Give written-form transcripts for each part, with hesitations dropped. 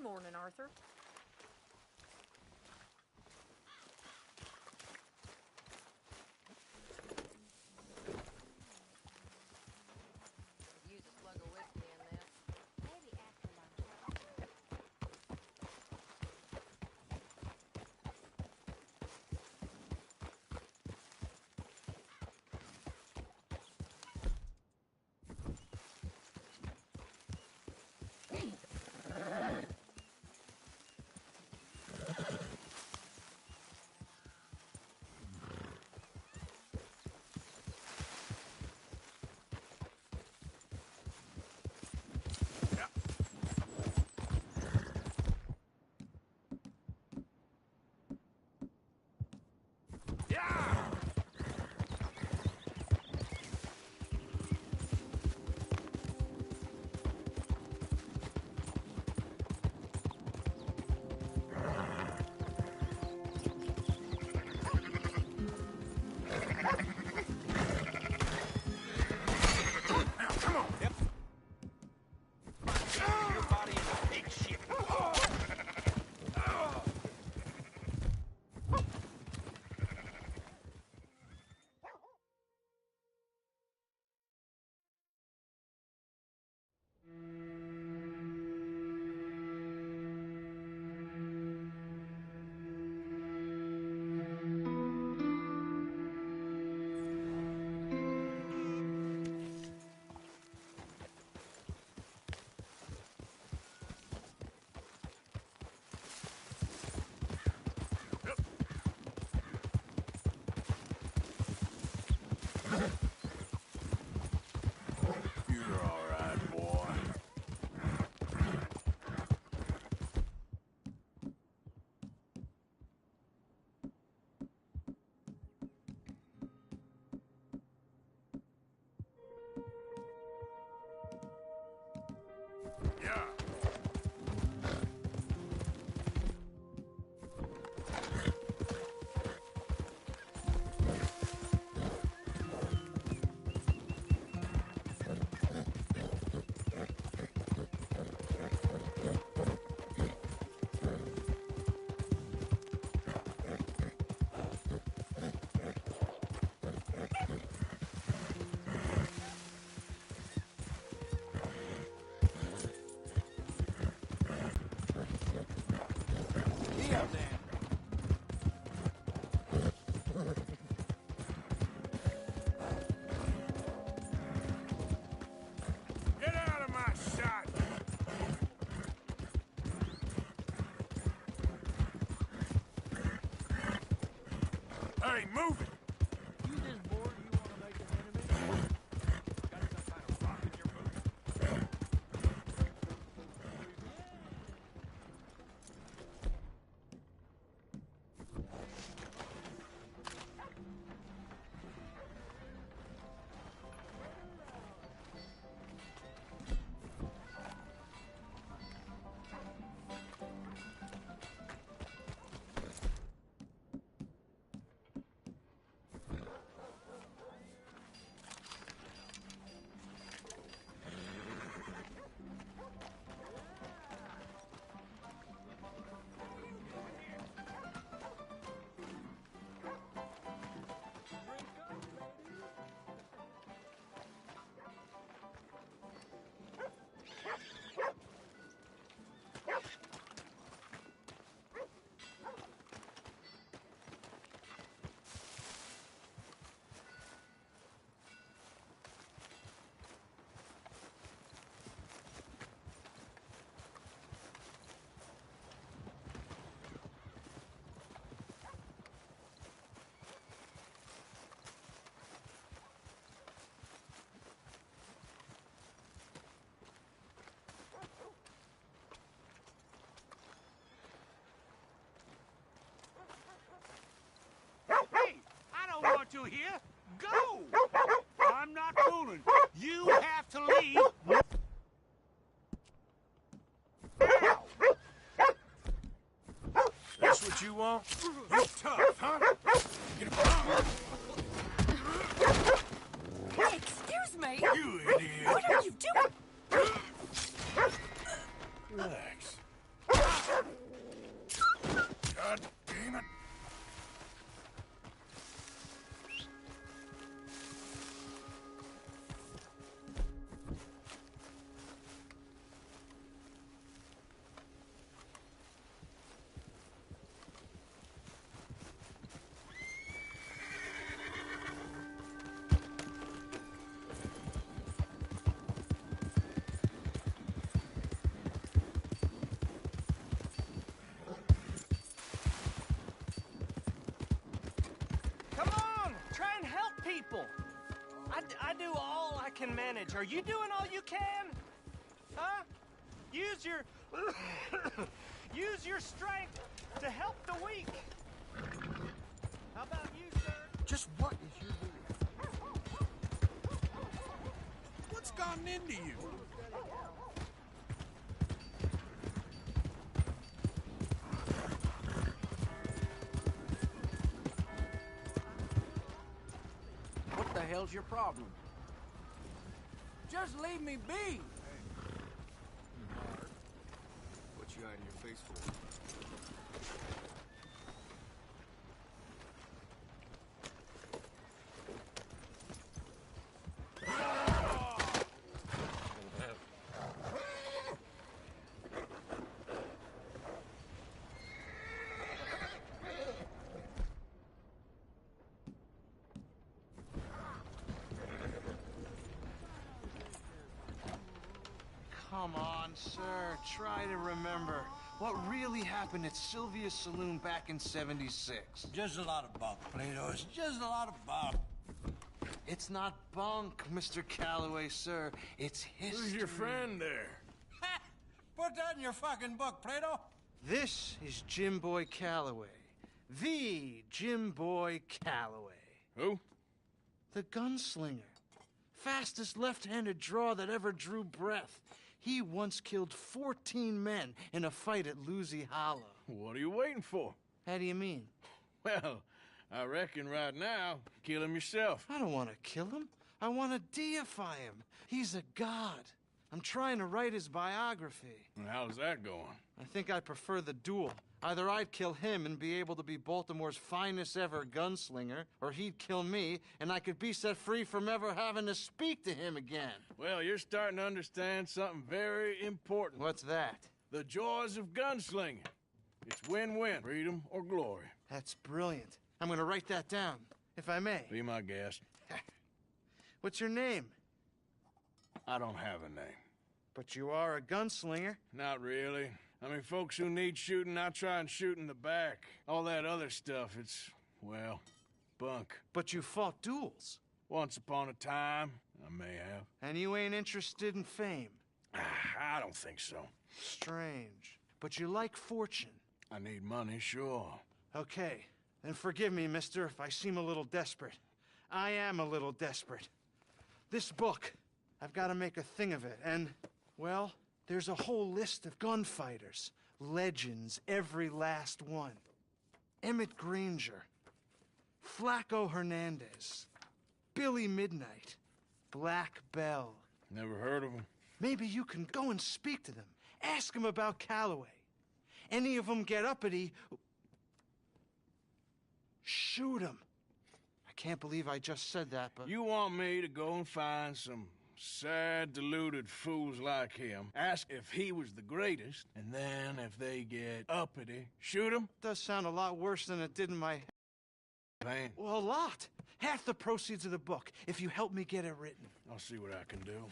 morning, Arthur. Use a slug of whiskey in this. Maybe after lunch. Hey, move it! You this bored you want to make an enemy? Got some kind of rock in your boot? you here? Go! I'm not fooling. You have to leave. Now! That's what you want? You tough, huh? Get on. Hey, excuse me! You idiot! What are you doing? Relax. people. I do all I can manage. Are you doing all you can? Huh? Use your... use your strength to help the weak. How about you, sir? Just what is your deal? What's gotten into you? What the hell's your problem? Just leave me be! What you hiding your face for? Come on, sir. Try to remember. What really happened at Sylvia's Saloon back in '76? Just a lot of bunk, Plato. It's just a lot of bunk. It's not bunk, Mr. Calloway, sir. It's history. Who's your friend there? Ha! Put that in your fucking book, Plato. This is Jim Boy Calloway. The Jim Boy Calloway. Who? The gunslinger. Fastest left-handed draw that ever drew breath. He once killed 14 men in a fight at Lucy Hollow. What are you waiting for? How do you mean? Well, I reckon right now, kill him yourself. I don't want to kill him. I want to deify him. He's a god. I'm trying to write his biography. And how's that going? I think I prefer the duel. Either I'd kill him and be able to be Baltimore's finest ever gunslinger, or he'd kill me and I could be set free from ever having to speak to him again. Well, you're starting to understand something very important. What's that? The joys of gunslinging. It's win-win, freedom or glory. That's brilliant. I'm gonna write that down, if I may. Be my guest. What's your name? I don't have a name. But you are a gunslinger. Not really. I mean, folks who need shooting, I try and shoot in the back. All that other stuff, it's, well, bunk. But you fought duels. Once upon a time, I may have. And you ain't interested in fame. I don't think so. Strange. But you like fortune. I need money, sure. Okay. Then forgive me, mister, if I seem a little desperate. I am a little desperate. This book, I've got to make a thing of it, and, well, there's a whole list of gunfighters. Legends, every last one. Emmett Granger. Flaco Hernandez. Billy Midnight. Black Bell. Never heard of him. Maybe you can go and speak to them. Ask them about Calloway. Any of them get uppity, shoot them. I can't believe I just said that, but... You want me to go and find some sad, deluded fools like him, ask if he was the greatest, and then if they get uppity, shoot him? Does sound a lot worse than it did in my head. Man, Well, a lot. Half the proceeds of the book, if you help me get it written. I'll see what I can do.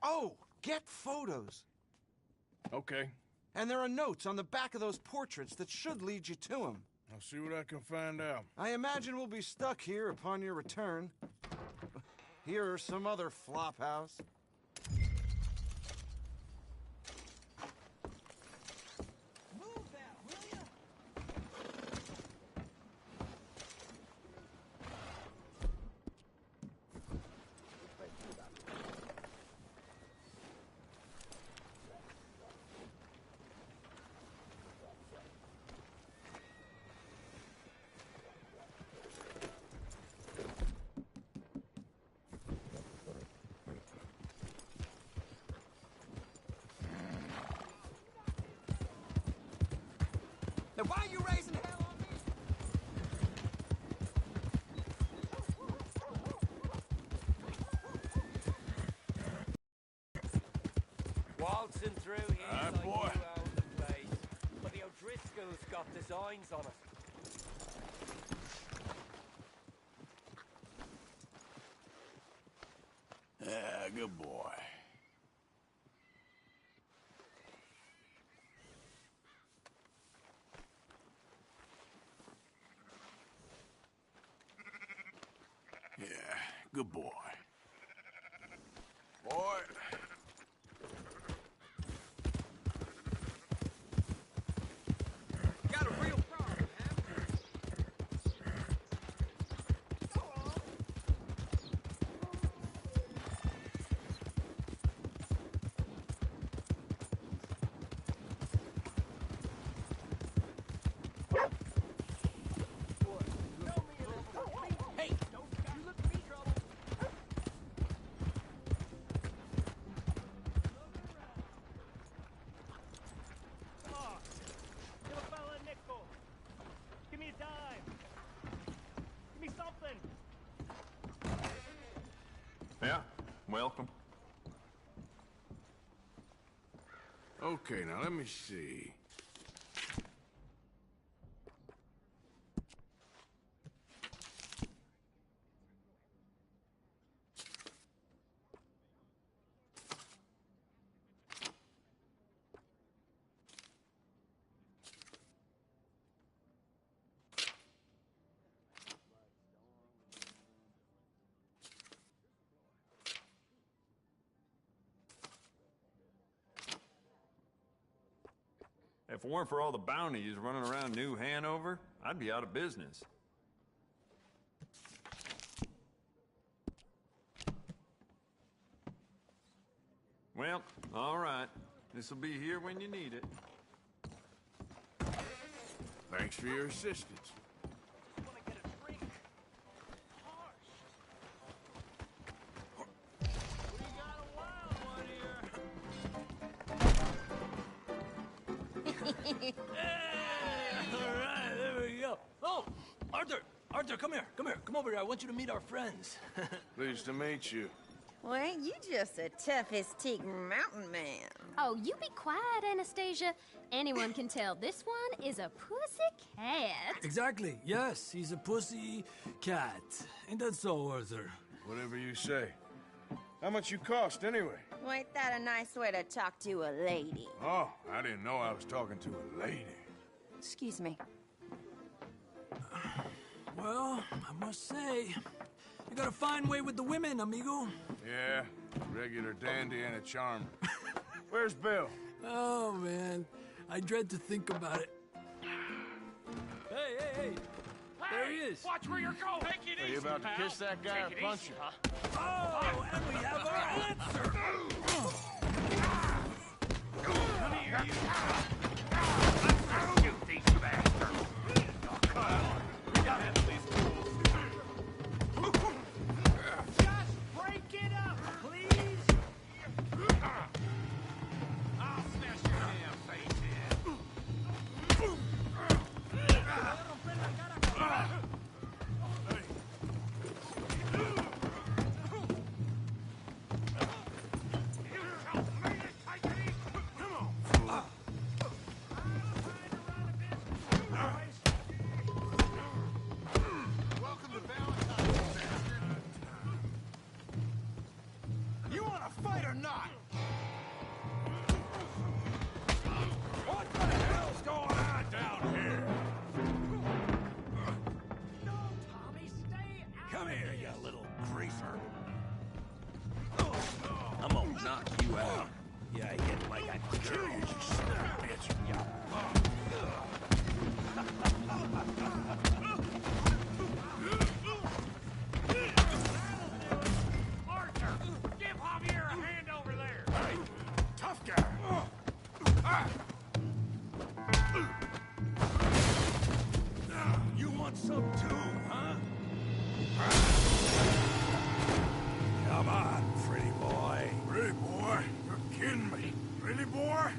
Oh, get photos. Okay, And there are notes on the back of those portraits that should lead you to him. I'll see what I can find out. I imagine we'll be stuck here upon your return. Here or some other flop house. Move that, will ya? Now why are you raising hell on me? Waltzing through here Aye, like boy. you own the place. But the O'Driscolls got designs on it. Yeah, good boy. Good boy. Boy. Got a real problem, huh? Hey, don't you look for me trouble. Come on. Give a fella a nickel. Give me a dime. Give me something. Yeah, welcome. Okay, now let me see. If it weren't for all the bounties running around New Hanover, I'd be out of business. Well, all right. This'll be here when you need it. Thanks for your assistance. Want to get a drink? Harsh. We got a wild one here. All right, there we go. Oh, Arthur, come here, come over here. I want you to meet our friends. Pleased to meet you. Well, ain't you just the toughest teak mountain man? Oh, you be quiet, Anastasia. Anyone can tell this one is a pussy cat. Exactly. Yes, he's a pussy cat. Ain't that so, Arthur? Whatever you say. How much you cost, anyway? Well, ain't that a nice way to talk to a lady? Oh, I didn't know I was talking to a lady. Excuse me. Well, I must say, you got a fine way with the women, amigo. Yeah, regular dandy and a charmer. Where's Bill? Oh, man. I dread to think about it. Hey! There he is. Watch where you're going. Take it Are easy, you about to pal. kiss that guy or Take it punch easy, him? huh? Oh, and we have our answer. Come here, you. You thief bastard. Oh, come on. We gotta have these Just break it up, please. I'll smash your damn face in. Welcome to Valentine's, bastard. You want to fight or not? What the hell's going on down here? No, Tommy, stay out. Come here, you little greaser. I'm gonna knock you out. Yeah, I get like I kill you, you son of a bitch. Yeah. Arthur, give Javier a hand over there. Hey, tough guy. You want some too, huh? Come on, pretty boy. Pretty boy, you're kidding me. Pretty boy?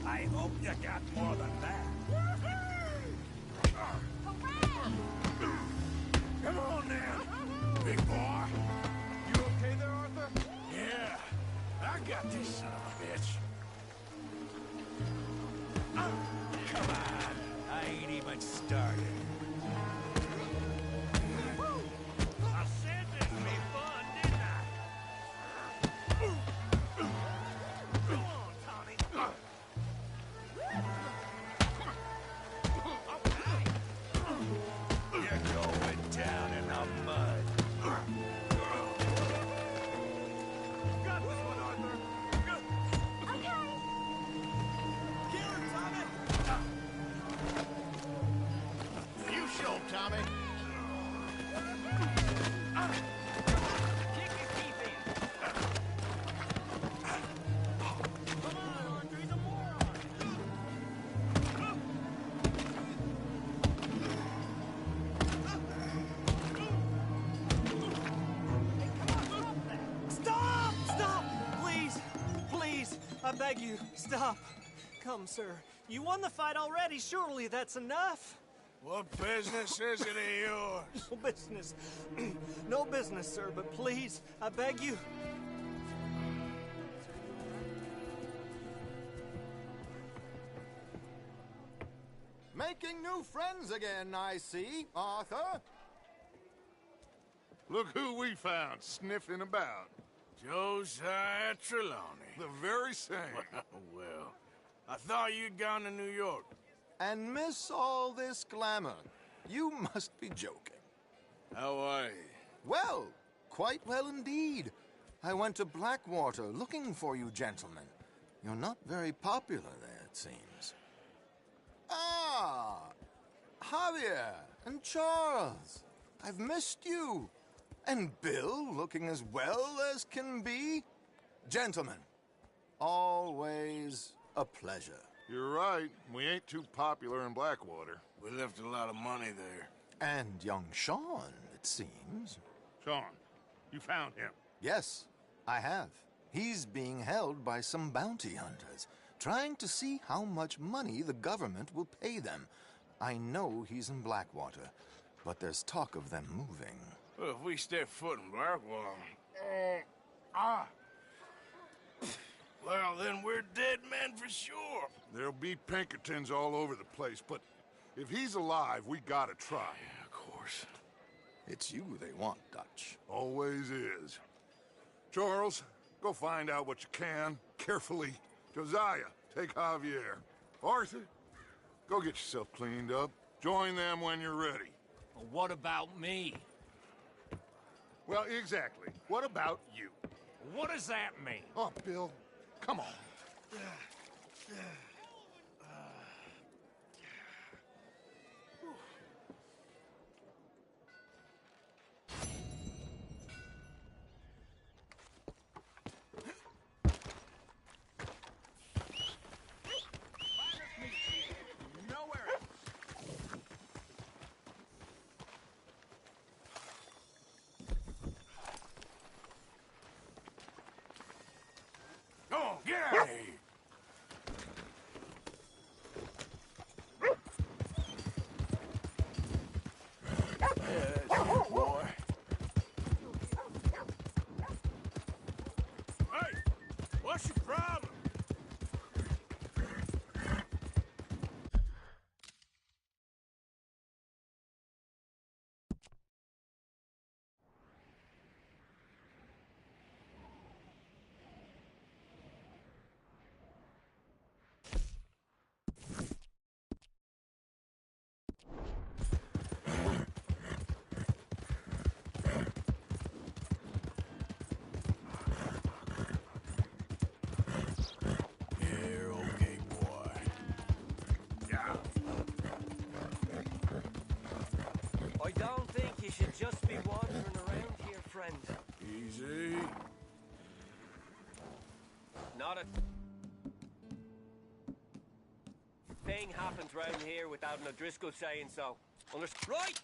I hope you got more than that. Come on now, big boy. You okay there, Arthur? Yeah, I got this son of a bitch. Come on, I ain't even started. I said this would be fun, didn't I? Come on, Tommy. I beg you, stop. Come, sir. You won the fight already. Surely that's enough. What business is it of yours? No business. No business, sir, but please, I beg you. Making new friends again, I see, Arthur. Look who we found sniffing about. Josiah Trelawney. The very same. Well, I thought you'd gone to New York. And miss all this glamour. You must be joking. How are you? Well, quite well indeed. I went to Blackwater looking for you gentlemen. You're not very popular there, it seems. Ah, Javier and Charles. I've missed you. And Bill looking as well as can be. Gentlemen, always a pleasure. You're right. We ain't too popular in Blackwater. We left a lot of money there. And young Sean, it seems. Sean, you found him? Yes, I have. He's being held by some bounty hunters, trying to see how much money the government will pay them. I know he's in Blackwater, but there's talk of them moving. Well, if we step foot in Blackwater... Well, then we're dead men for sure. There'll be Pinkertons all over the place, but if he's alive, we gotta try. Yeah, of course. It's you they want, Dutch. Always is. Charles, go find out what you can, carefully. Josiah, take Javier. Arthur, go get yourself cleaned up. Join them when you're ready. Well, what about me? Well, exactly. What about you? What does that mean? Oh, Bill, come on. Come on, get out of here! That's it, boy. Hey, what's your problem? I don't think you should just be wandering around here, friend. Easy. Not a thing happens round here without an O'Driscoll saying so. Right!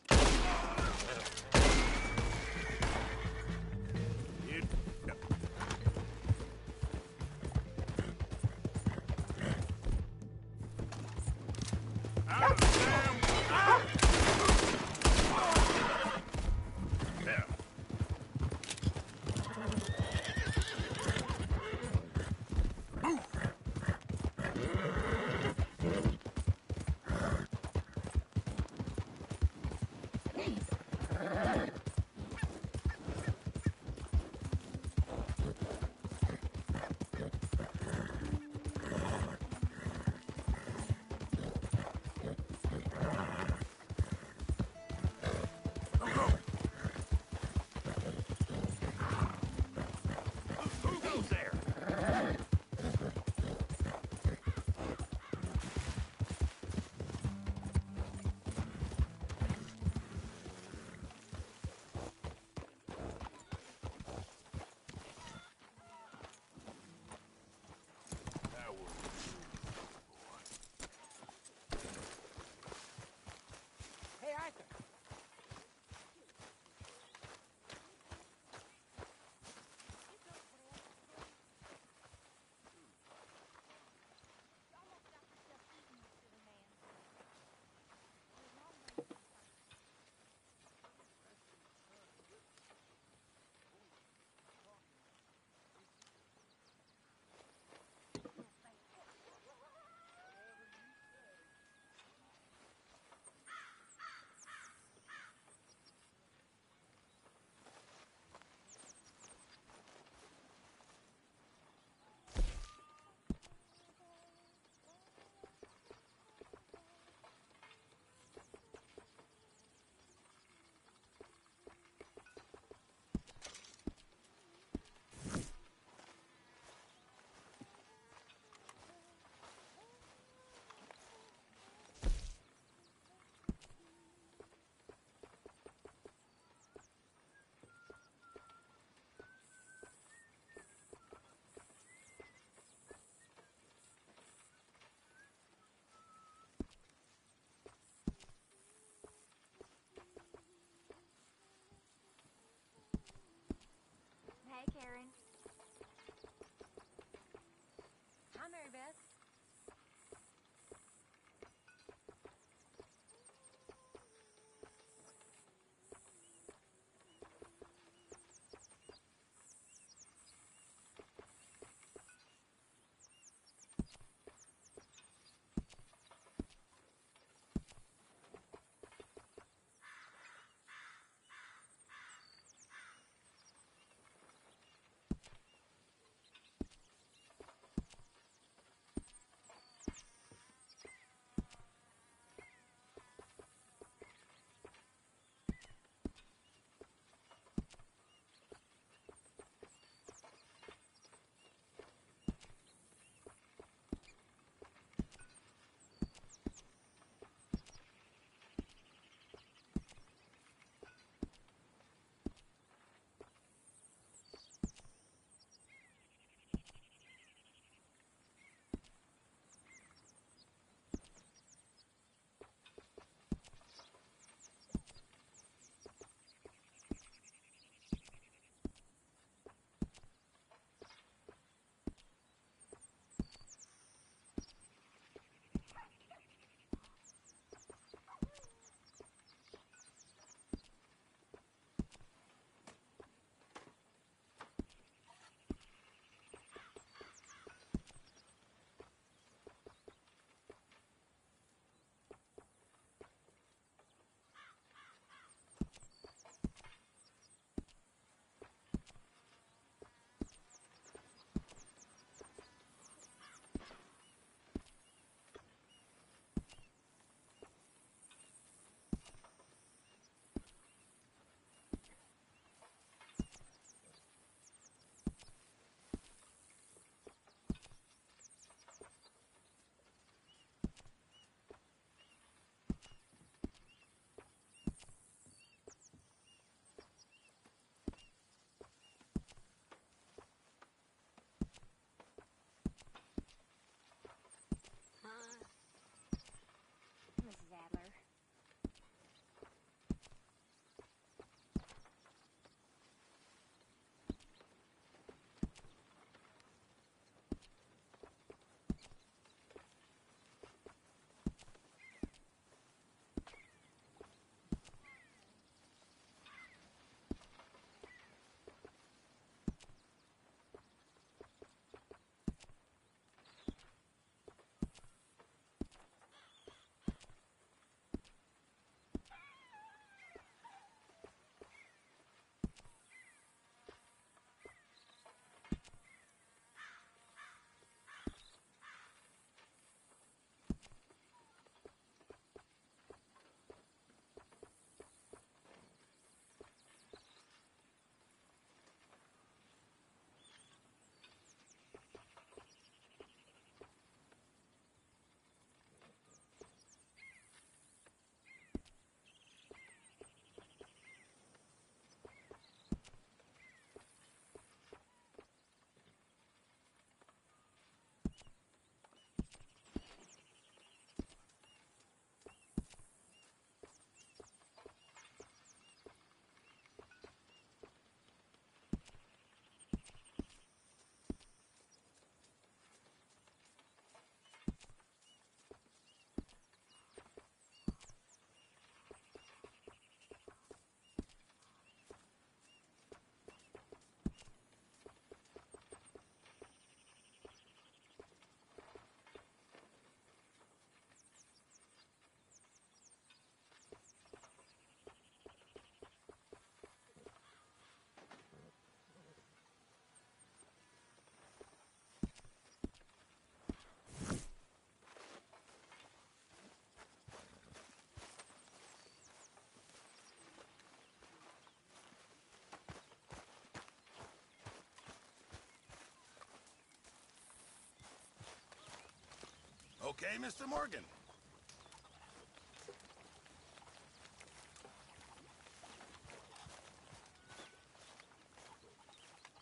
okay, Mr. Morgan?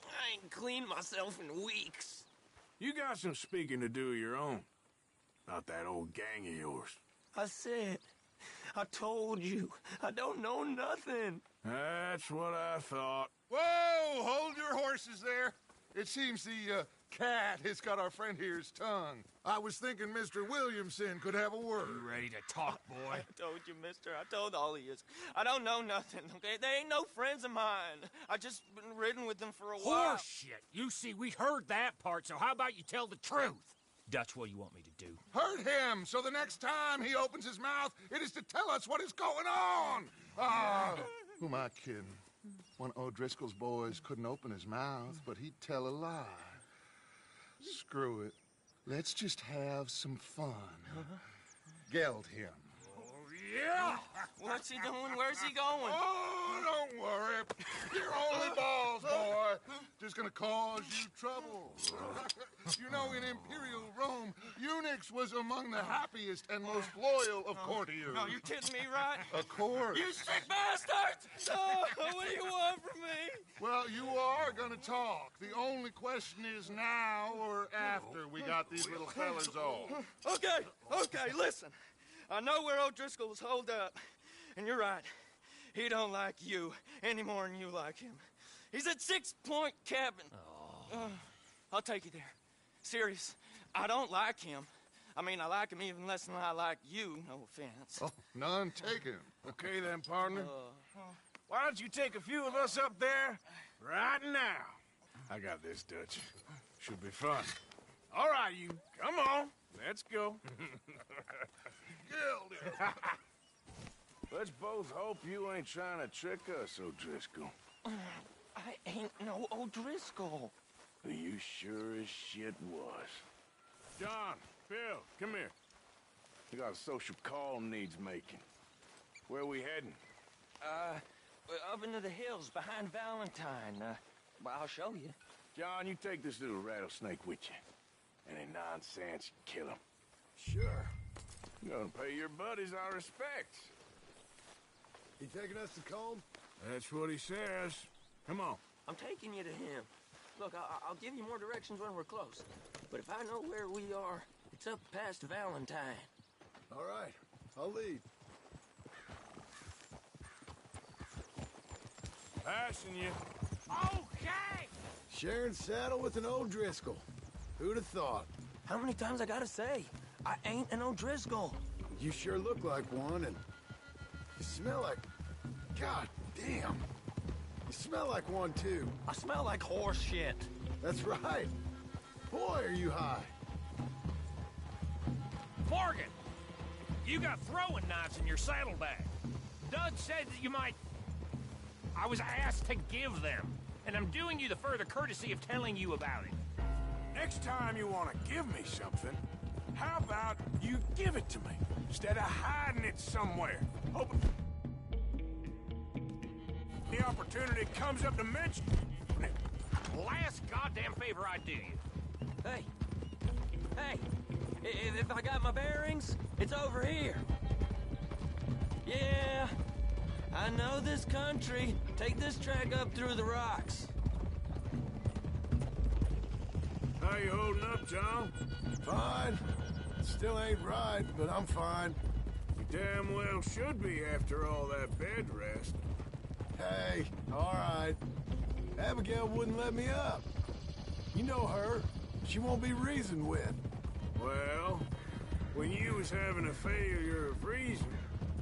I ain't cleaned myself in weeks. You got some speaking to do of your own. About that old gang of yours. I told you, I don't know nothing. That's what I thought. Whoa! Hold your horses there. It seems the cat has got our friend here's tongue. I was thinking Mr. Williamson could have a word. You ready to talk, boy? I told you, mister. I told all of you. I don't know nothing, okay? They ain't no friends of mine. I just been ridden with them for a while. Horseshit. You see, we heard that part, so how about you tell the truth? Dutch, what do you want me to do? Hurt him, so the next time he opens his mouth, it is to tell us what is going on. Ah, who am I kidding? One of O'Driscoll's boys couldn't open his mouth, but he'd tell a lie. Screw it. Let's just have some fun. Geld him. Yeah! What's he doing? Where's he going? Oh, don't worry. You're only balls, boy. Just gonna cause you trouble. You know, in Imperial Rome, eunuchs was among the happiest and most loyal of courtiers. No, you kidding me, right? Of course. You sick bastard! Oh, what do you want from me? Well, you are gonna talk. The only question is now or after we got these little fellas off. Okay, listen. I know where O'Driscoll was holed up, and you're right. He don't like you any more than you like him. He's at 6 Point Cabin. I'll take you there. Serious, I don't like him. I mean, I like him even less than I like you, no offense. Oh, none taken. Okay then, partner. Why don't you take a few of us up there right now? I got this, Dutch. Should be fun. All right, you. Come on. Let's go. Let's both hope you ain't trying to trick us, O'Driscoll. I ain't no O'Driscoll. You sure as shit was. John, Phil, come here. We got a social call needs making. Where we heading? Up into the hills behind Valentine. Well, I'll show you. John, you take this little rattlesnake with you. Any nonsense, you kill him. Sure. You're gonna pay your buddies our respects. He taking us to Combe? That's what he says. Come on. I'm taking you to him. Look, I'll give you more directions when we're close. But if I know where we are, it's up past Valentine. All right, I'll lead. Passing you. Okay! Sharing saddle with an O'Driscoll. Who'd have thought? How many times I gotta say? I ain't an O'Driscoll. You sure look like one, and you smell like... God damn. You smell like one, too. I smell like horse shit. That's right. Boy, are you high. Morgan! You got throwing knives in your saddlebag. Doug said that you might... I was asked to give them, and I'm doing you the further courtesy of telling you about it. Next time you want to give me something, how about you give it to me, instead of hiding it somewhere? Hoping the opportunity comes up to mention it. Last goddamn favor I do you. Hey, if I got my bearings, it's over here. Yeah, I know this country. Take this track up through the rocks. How you holding up, John? Fine. Still ain't right, but I'm fine. You damn well should be after all that bed rest. Hey, all right. Abigail wouldn't let me up. You know her. She won't be reasoned with. Well, when you was having a failure of reason,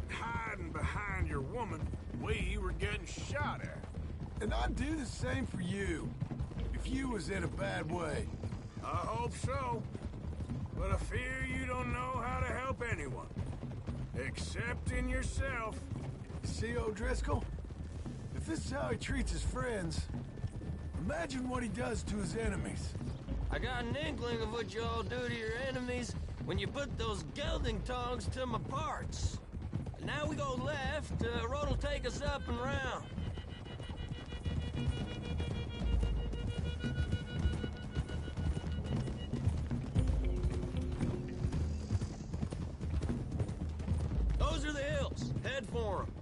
hiding behind your woman, we were getting shot at. And I'd do the same for you, if you was in a bad way. I hope so. But I fear you don't know how to help anyone. Except in yourself. See, O'Driscoll? If this is how he treats his friends, imagine what he does to his enemies. I got an inkling of what you all do to your enemies when you put those gelding tongs to my parts. Now we go left, road will take us up and round. Those are the hills. Head for them.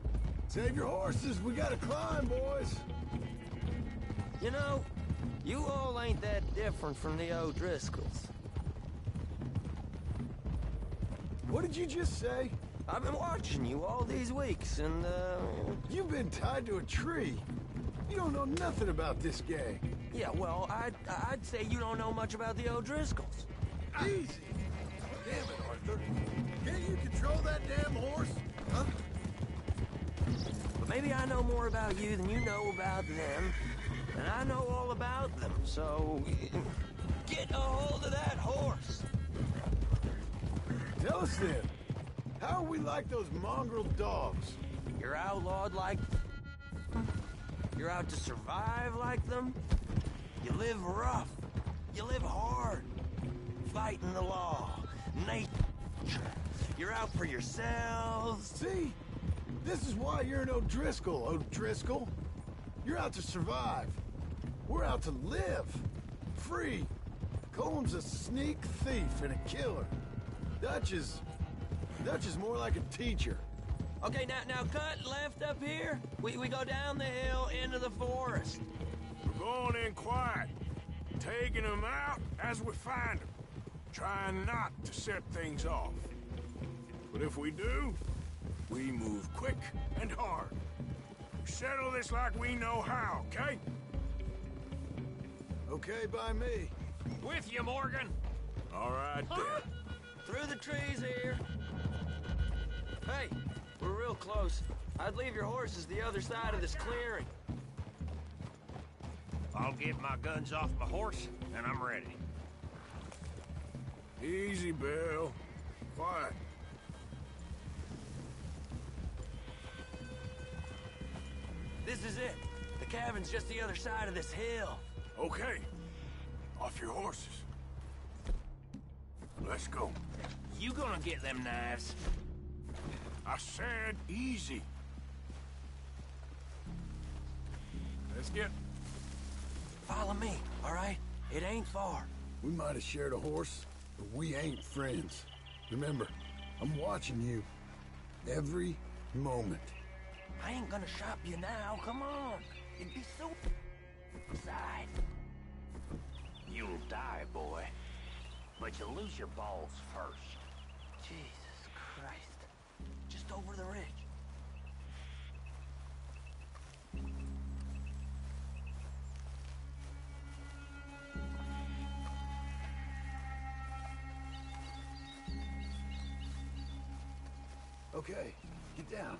Save your horses. We gotta climb, boys. You know, you all ain't that different from the O'Driscolls. What did you just say? I've been watching you all these weeks, and, You've been tied to a tree. You don't know nothing about this gang. Yeah, well, I'd say you don't know much about the O'Driscolls. Easy. Damn it, Arthur. Can't you control that damn horse? Huh? But maybe I know more about you than you know about them, and I know all about them, so get a hold of that horse. Tell us then, how are we like those mongrel dogs? You're outlawed like them. You're out to survive like them. You live rough. You live hard. Fighting the law. Nature. You're out for yourselves. See? This is why you're an O'Driscoll, O'Driscoll. You're out to survive. We're out to live. Free. Coleman's a sneak thief and a killer. Dutch is more like a teacher. Okay, now cut left up here. We go down the hill into the forest. We're going in quiet, taking them out as we find them, trying not to set things off. But if we do, we move quick and hard. We settle this like we know how, okay? Okay by me. With you, Morgan. All right, then. Through the trees here. Hey, we're real close. I'd leave your horses the other side of this clearing. I'll get my guns off my horse, and I'm ready. Easy, Bill. Quiet. This is it. The cabin's just the other side of this hill. Okay. Off your horses. Let's go. You gonna get them knives? I said easy. Let's get... Follow me, all right? It ain't far. We might have shared a horse, but we ain't friends. Remember, I'm watching you. Every moment. I ain't gonna shop you now, come on. It'd be so... side. You'll die, boy. But you'll lose your balls first. Jesus Christ. Just over the ridge. Okay, get down.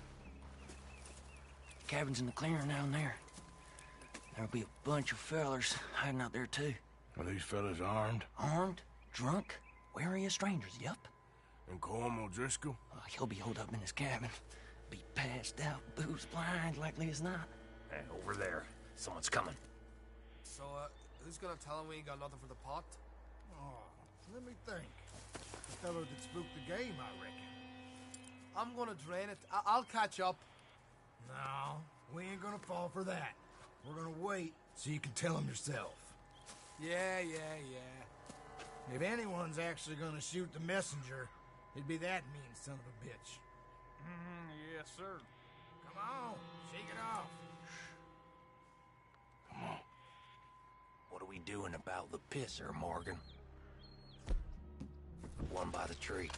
Cabin's in the clearing down there. There'll be a bunch of fellers hiding out there, too. Are these fellas armed? Armed, drunk, wary of strangers, yup. And Colm O'Driscoll? He'll be holed up in his cabin. Be passed out, booze blind, likely as not. Hey, over there. Someone's coming. So, who's gonna tell him we ain't got nothing for the pot? Oh, let me think. The fellow that spooked the game, I reckon. I'm gonna drain it. I'll catch up. No, we ain't gonna fall for that. We're gonna wait so you can tell him yourself. Yeah. If anyone's actually gonna shoot the messenger, it'd be that mean son of a bitch. Yes, sir. Come on, shake it off. Come on. What are we doing about the pisser, Morgan? One by the tree.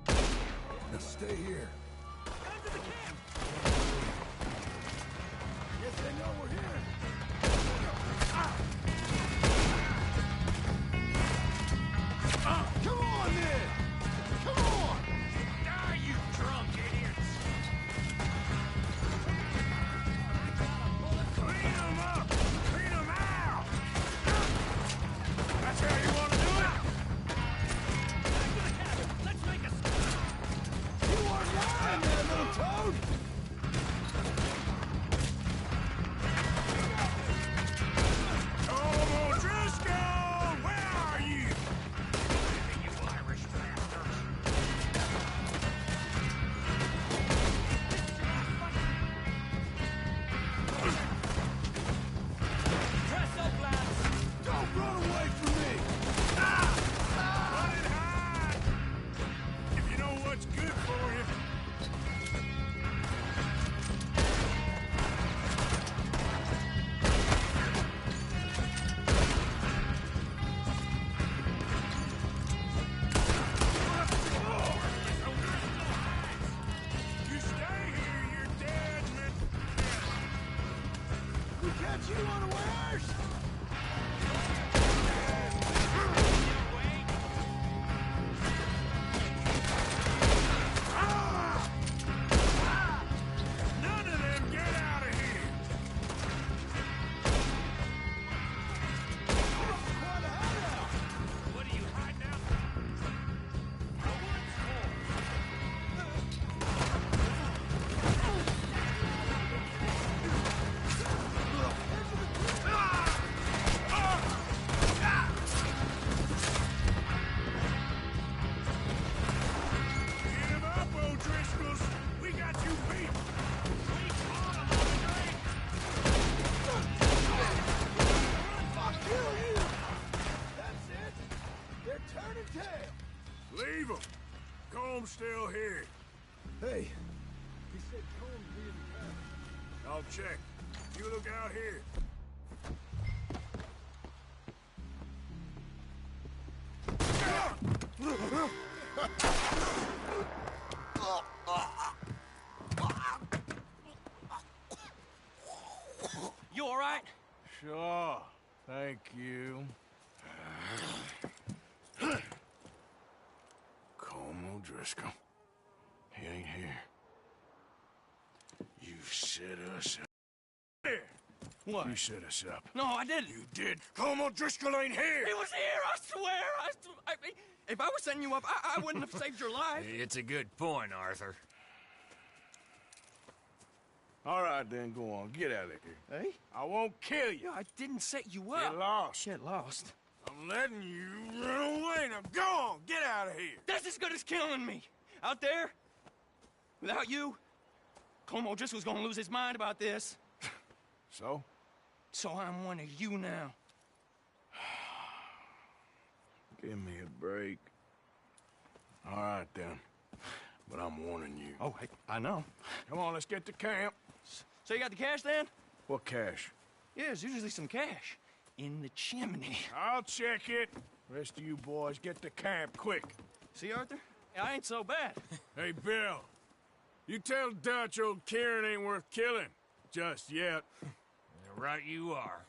Now stay here. Come to the camp! Yes, they know we're here. Come on, then! Come on! Die, you drunk idiots! Clean them up! Clean them out! That's how you want to do it? Back to the cabin! Let's make a... You are lying! unawares! None of them get out of here! What are you hiding out? Give up, O'Driscolls! We got you beat! I'll kill you! That's it! They're turning tail! Leave them! Comb's still here. Hey, he said Combs near the cabin. I'll check. You look out here. You all right? Sure. Thank you. Colm O'Driscoll. He ain't here. You set us up. Here! What? You set us up. No, I didn't. You did. Colm O'Driscoll ain't here! He was here, I swear! If I was setting you up, I wouldn't have saved your life. It's a good point, Arthur. All right, then, go on. Get out of here. Hey? I won't kill you. I didn't set you up. Get lost. Get lost. I'm letting you run away. Now go on. Get out of here. That's as good as killing me. Out there, without you, Colm O'Driscoll's gonna lose his mind about this. So? So I'm one of you now. Give me a break. All right, then. But I'm warning you. Oh, hey, I know. Come on, let's get to camp. So you got the cash then? What cash? Yeah, there's usually some cash in the chimney. I'll check it. Rest of you boys, get to camp quick. See, Arthur? I ain't so bad. Hey, Bill. You tell Dutch old Kieran ain't worth killing. Just yet. Right you are.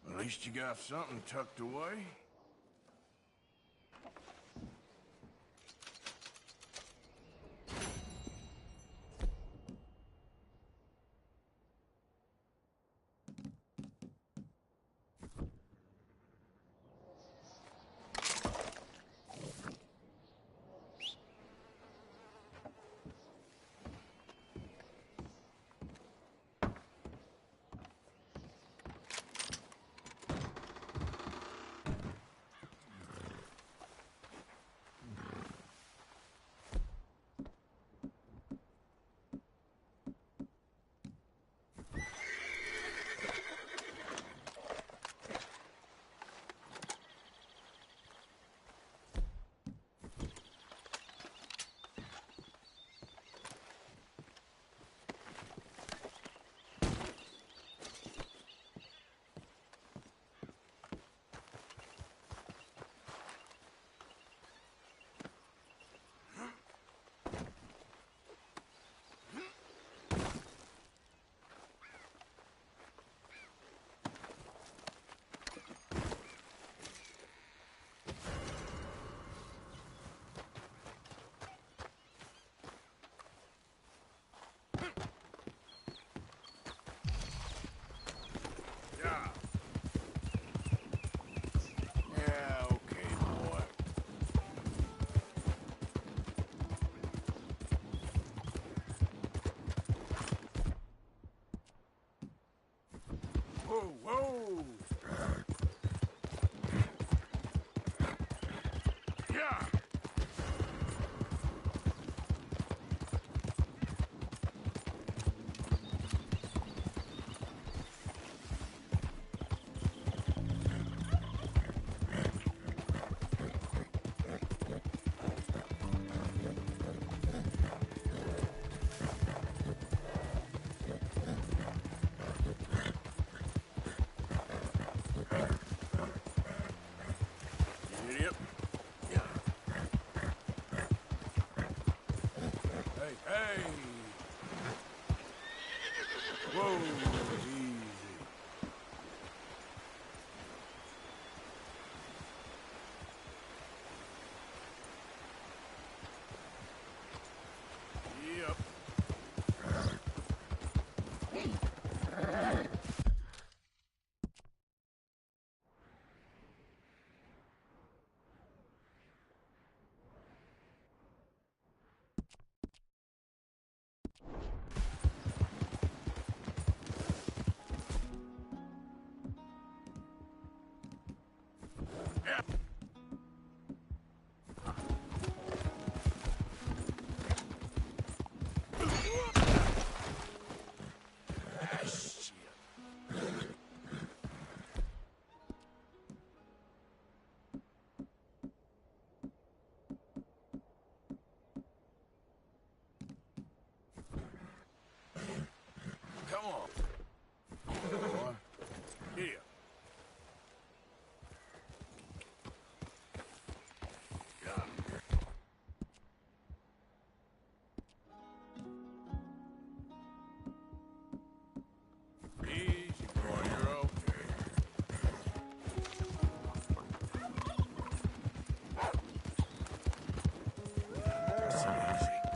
At least you got something tucked away. Hey, hey! Whoa, easy. Yep. Come on. Boy. Here. Got him. Easy, boy. You're okay. Easy, easy.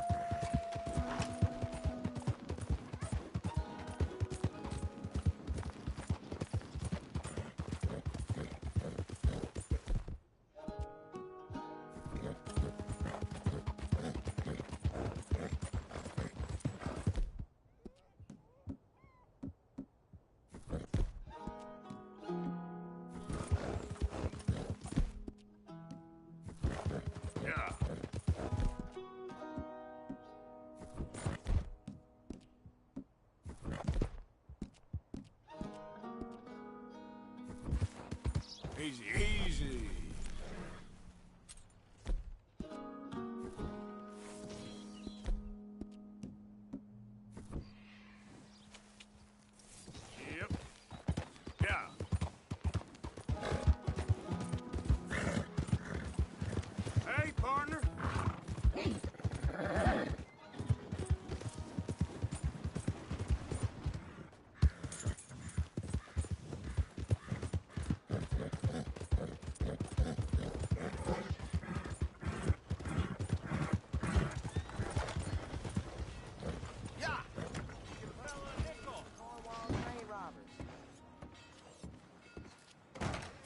Yeah. Easy, easy. Yep. Yeah. Hey, partner.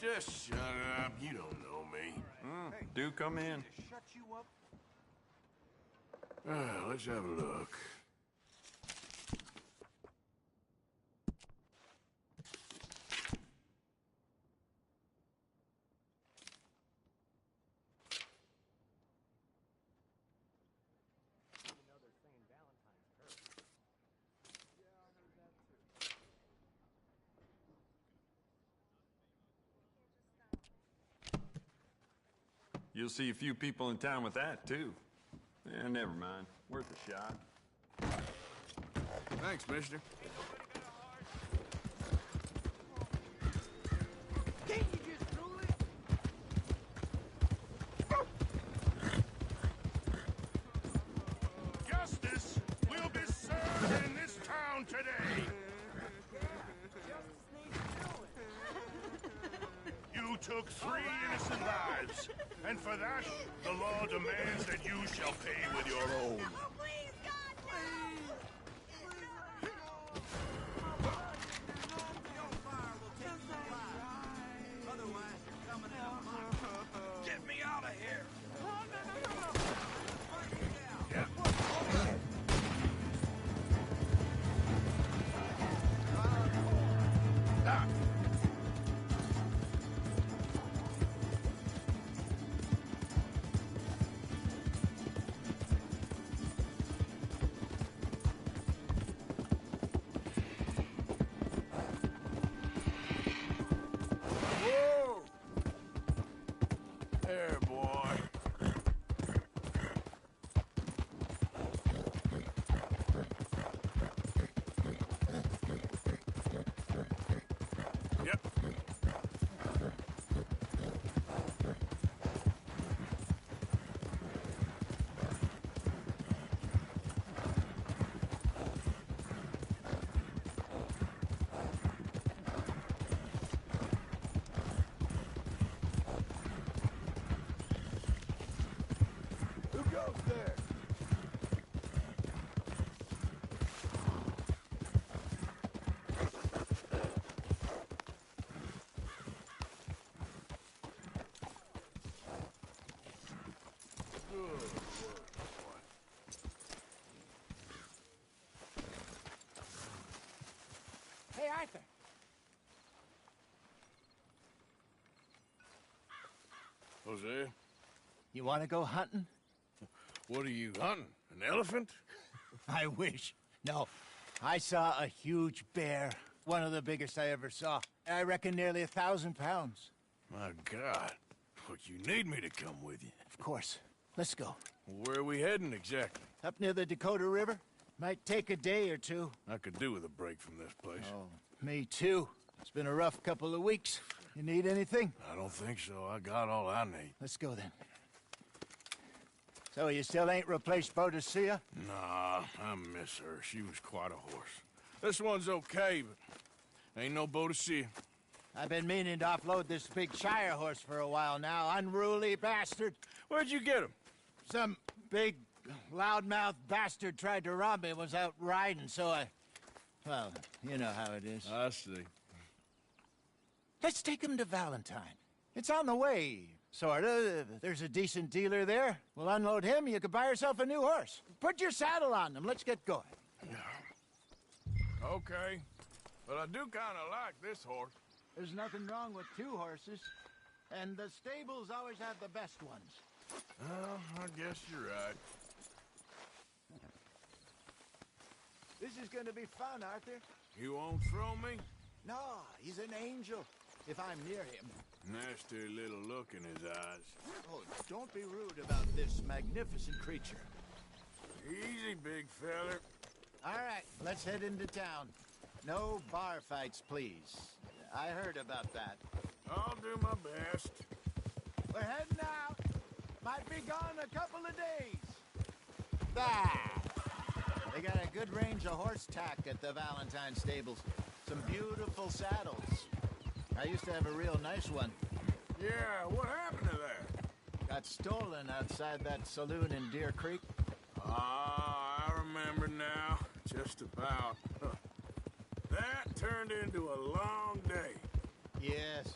Just shut up. You don't know me. Do come in. Let's have a look. You'll see a few people in town with that, too. Yeah, never mind. Worth a shot. Thanks, mister. Can't you just rule it? Justice will be served in this town today. You took 3 innocent lives, and for that, the law demands that you shall pay with your own. Get me out of here! Jose. You want to go hunting? What are you hunting? An elephant? I wish. No. I saw a huge bear. One of the biggest I ever saw. I reckon nearly 1,000 pounds. My God. What, you need me to come with you? Of course. Let's go. Where are we heading exactly? Up near the Dakota River. Might take a day or two. I could do with a break from this place. Oh, me too. It's been a rough couple of weeks. You need anything? I don't think so. I got all I need. Let's go then. So you still ain't replaced Boadicea? Nah, I miss her. She was quite a horse. This one's okay, but ain't no Boadicea. I've been meaning to offload this big Shire horse for a while now. Unruly bastard. Where'd you get him? Some big, loudmouth bastard tried to rob me, was out riding, so I... Well, you know how it is. I see. Let's take him to Valentine. It's on the way, sorta. There's a decent dealer there. We'll unload him, you could buy yourself a new horse. Put your saddle on him, let's get going. Okay, but I do kinda like this horse. There's nothing wrong with two horses, and the stables always have the best ones. Well, I guess you're right. This is gonna be fun, Arthur. You won't throw me? No, he's an angel, if I'm near him. Nasty little look in his eyes. Oh, don't be rude about this magnificent creature. Easy, big feller. All right, let's head into town. No bar fights, please. I heard about that. I'll do my best. We're heading out. Might be gone a couple of days. Ah! They got a good range of horse tack at the Valentine stables. Some beautiful saddles. I used to have a real nice one. Yeah, what happened to that? Got stolen outside that saloon in Deer Creek. Ah, I remember now. Just about. That turned into a long day. Yes.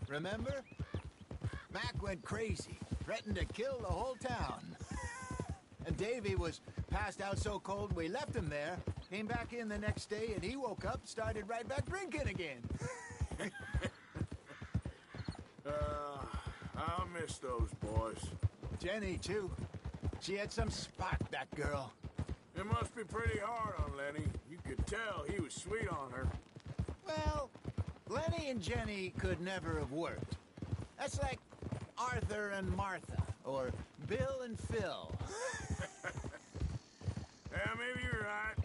Remember? Mac went crazy, threatened to kill the whole town. And Davy was passed out so cold we left him there, came back in the next day, and he woke up, started right back drinking again. I'll miss those boys. Jenny, too. She had some spot, that girl. It must be pretty hard on Lenny. You could tell he was sweet on her. Well, Lenny and Jenny could never have worked. That's like Arthur and Martha, or Bill and Phil. Yeah, maybe you're right.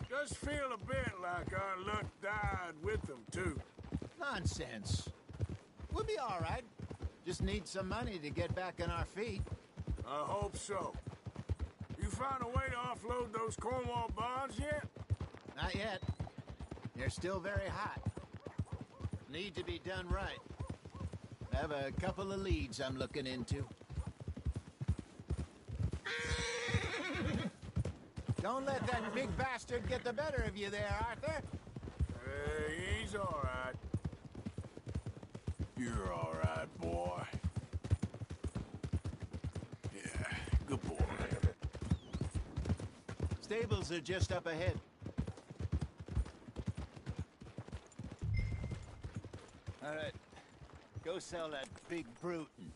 Just feel a bit like our luck died with them, too. Nonsense. We'll be all right. Just need some money to get back on our feet. I hope so. You found a way to offload those Cornwall bonds yet? Not yet. They're still very hot. Need to be done right. I have a couple of leads I'm looking into. Don't let that big bastard get the better of you there, Arthur. He's all right. You're all right, boy. Yeah, good boy. Stables are just up ahead. All right. Go sell that big brute and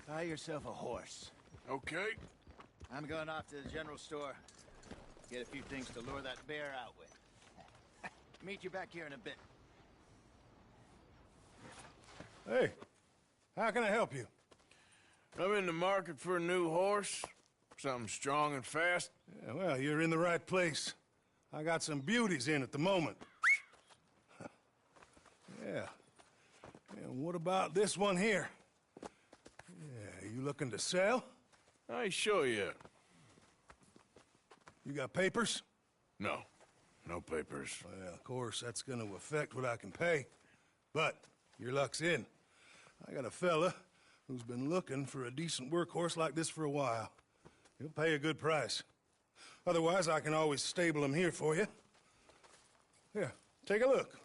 buy yourself a horse. Okay. I'm going off to the general store. Get a few things to lure that bear out with. Meet you back here in a bit. Hey, how can I help you? I'm in the market for a new horse. Something strong and fast. Yeah, well, you're in the right place. I got some beauties in at the moment. Yeah. And what about this one here? Yeah, you looking to sell? I ain't sure yet. You got papers? No. No papers. Well, of course, that's gonna affect what I can pay. But your luck's in. I got a fella who's been looking for a decent workhorse like this for a while. He'll pay a good price. Otherwise, I can always stable him here for you. Here, take a look.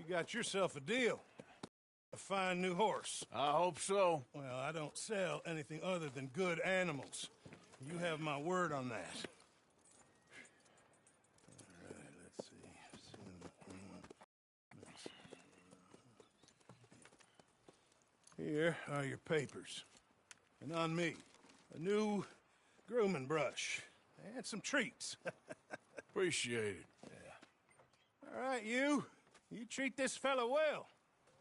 got yourself a deal. A fine new horse. I hope so. Well, I don't sell anything other than good animals. You have my word on that. All right, let's see. Here are your papers. And on me, a new grooming brush and some treats. Appreciate it. Yeah. All right, you treat this fella well.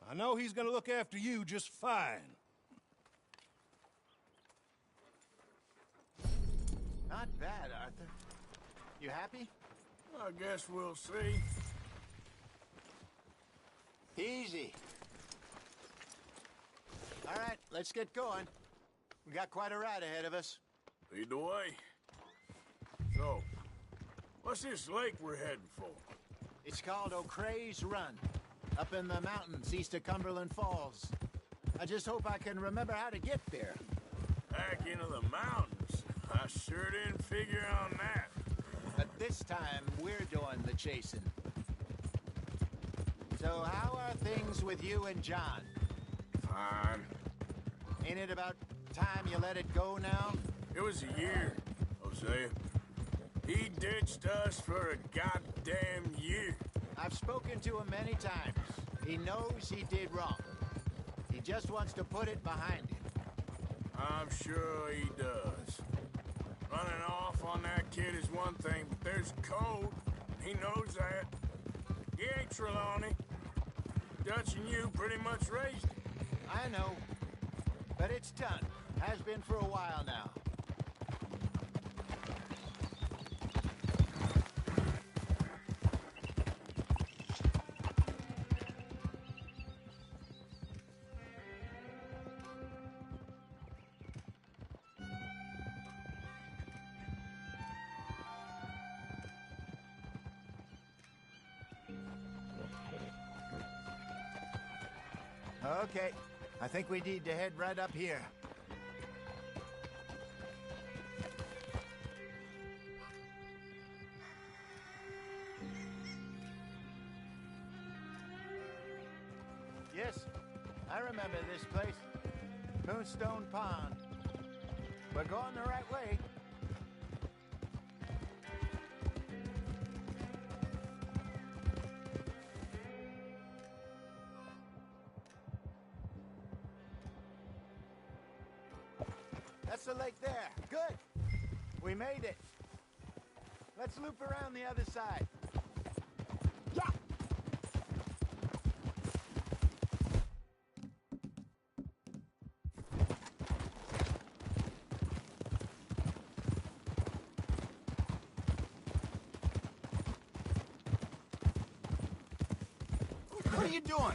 I know he's gonna look after you just fine. Not bad, Arthur. You happy? I guess we'll see. Easy. All right, let's get going. We got quite a ride ahead of us. Lead the way. So, what's this lake we're heading for? It's called O'Creagh's Run, up in the mountains east of Cumberland Falls. I just hope I can remember how to get there. Back into the mountains? I sure didn't figure on that. But this time, we're doing the chasing. So how are things with you and John? Fine. Ain't it about time you let it go now? It was a year, Hosea. He ditched us for a goddamn year. I've spoken to him many times. He knows he did wrong. He just wants to put it behind him. I'm sure he does. Running off on that kid is one thing, but there's code. He knows that. He ain't Trelawney. Dutch and you pretty much raised him. I know. But it's done. Has been for a while now. Okay, I think we need to head right up here. Yes, I remember this place. Moonstone Pond. We're going the right way. That's the lake there. Good. We made it. Let's loop around the other side. Yeah. What are you doing?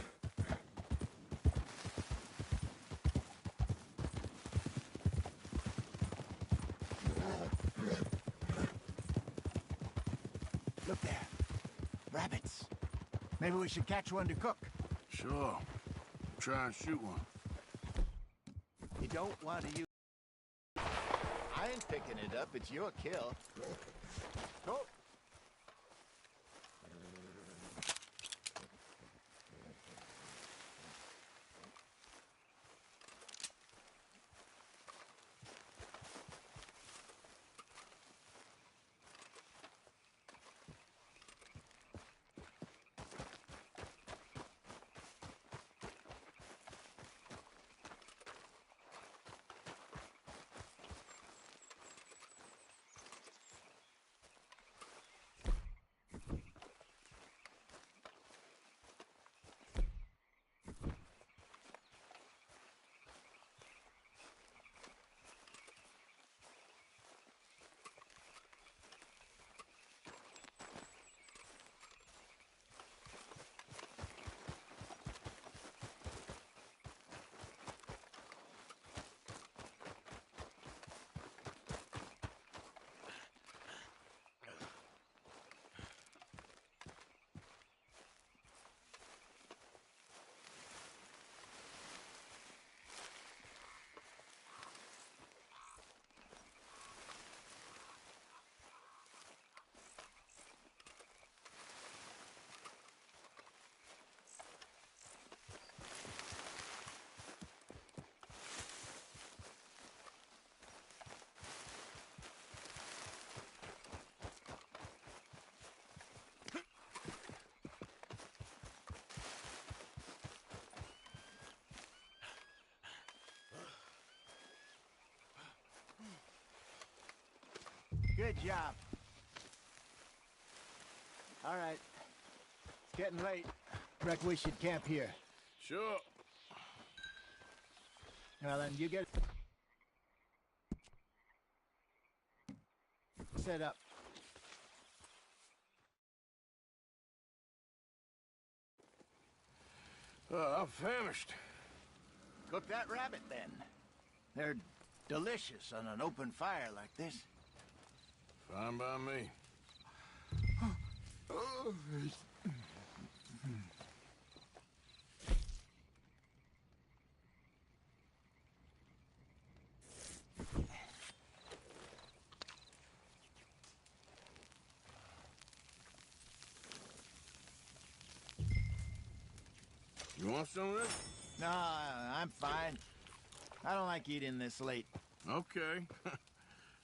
Look there. Rabbits. Maybe we should catch one to cook. Sure. Try and shoot one. You don't want to use... I ain't picking it up. It's your kill. Go. Good job. All right. It's getting late. Reckon we should camp here. Sure. Well, then you get set up. I'm famished. Cook that rabbit, then. They're delicious on an open fire like this. Fine by me. You want some of this? No, I'm fine. I don't like eating this late. Okay.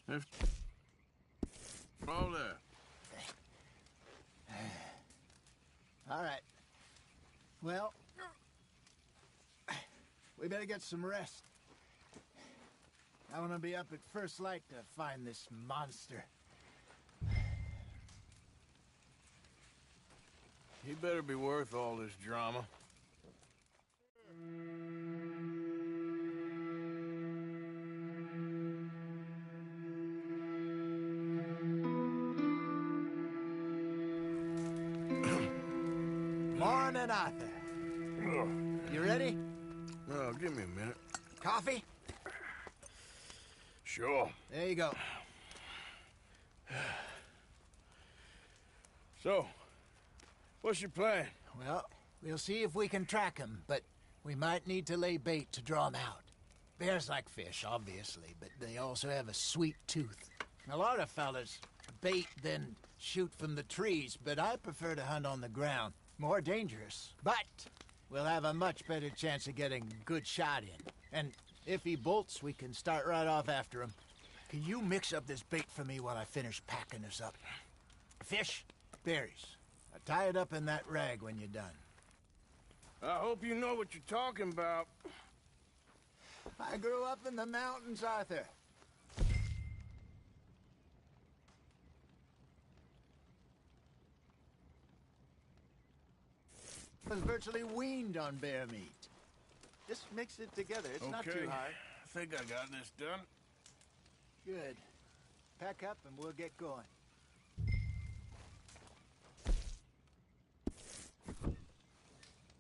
If all that. All right. Well, we better get some rest. I want to be up at first light to find this monster. He better be worth all this drama. Morning, Arthur. You ready? No, give me a minute. Coffee? Sure. There you go. So, what's your plan? Well, we'll see if we can track him, but we might need to lay bait to draw him out. Bears like fish, obviously, but they also have a sweet tooth. A lot of fellas bait, then shoot from the trees, but I prefer to hunt on the ground. More dangerous, but we'll have a much better chance of getting a good shot in. And if he bolts, we can start right off after him. Can you mix up this bait for me while I finish packing this up? Fish, berries. Tie it up in that rag when you're done. I hope you know what you're talking about. I grew up in the mountains, Arthur. I was virtually weaned on bear meat. Just mix it together. It's not too hard. I think I got this done. Good. Pack up and we'll get going.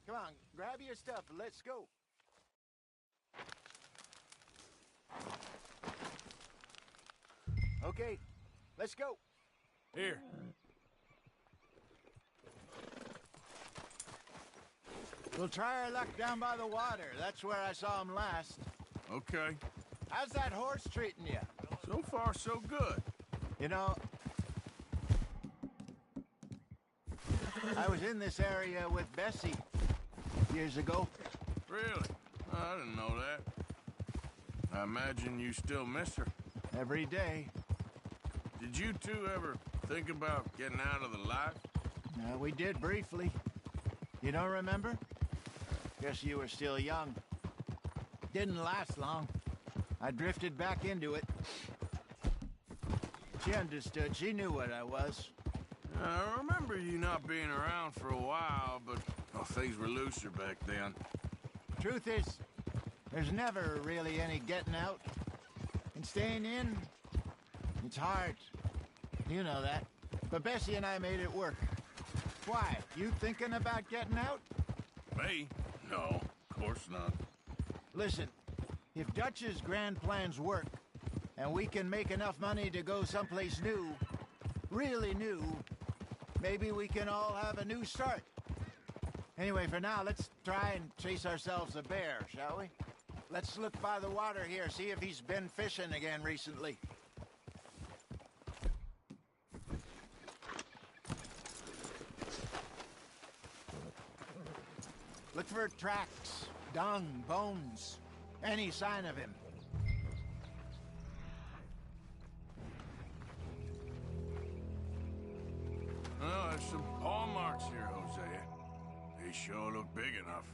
Come on, grab your stuff and let's go. Okay, let's go. Here. We'll try our luck down by the water. That's where I saw him last. Okay. How's that horse treating you? So far, so good. You know, I was in this area with Bessie years ago. Really? I didn't know that. I imagine you still miss her. Every day. Did you two ever think about getting out of the life? We did briefly. You don't remember? Guess you were still young. Didn't last long. I drifted back into it. She understood. She knew what I was. I remember you not being around for a while, but things were looser back then. Truth is, there's never really any getting out. And staying in, it's hard. You know that. But Bessie and I made it work. Why? You thinking about getting out? Me? No, of course not. Listen, if Dutch's grand plans work, and we can make enough money to go someplace new, really new, maybe we can all have a new start. Anyway, for now, let's try and chase ourselves a bear, shall we? Let's look by the water here, see if he's been fishing again recently. Look for tracks, dung, bones, any sign of him. Oh, there's some paw marks here, Hosea. They sure look big enough.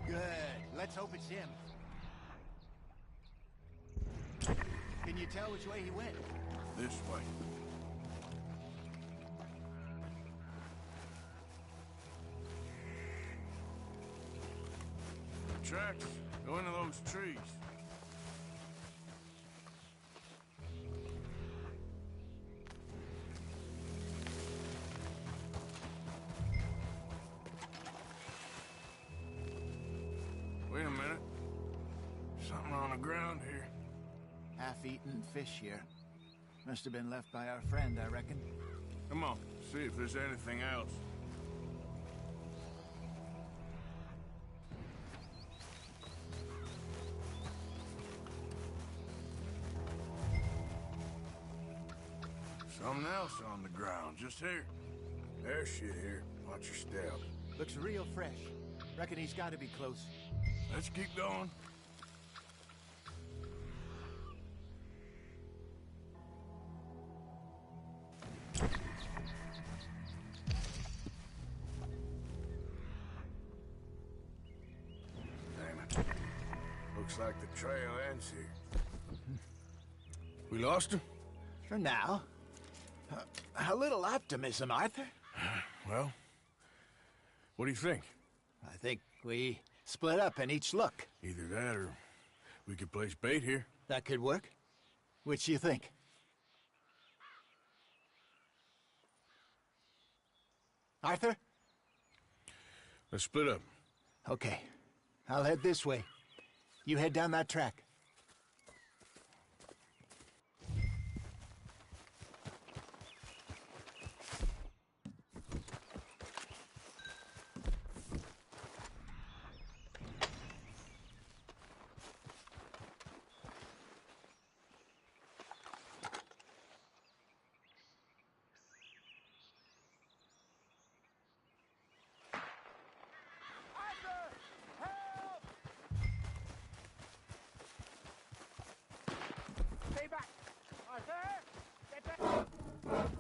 Good. Let's hope it's him. Can you you tell which way he went? This way. The tracks go into those trees. Wait a minute. Something on the ground here. Half-eaten fish here. Must have been left by our friend, I reckon. Come on, see if there's anything else. Something else on the ground, just here. There's shit here. Watch your step. Looks real fresh. Reckon he's got to be close. Let's keep going. Damn it. Looks like the trail ends here. We lost him? For now. A little optimism, Arthur. Well, what do you think? I think we split up and each look. Either that or we could place bait here. That could work. Which you think? Arthur? Let's split up. Okay. I'll head this way. You head down that track.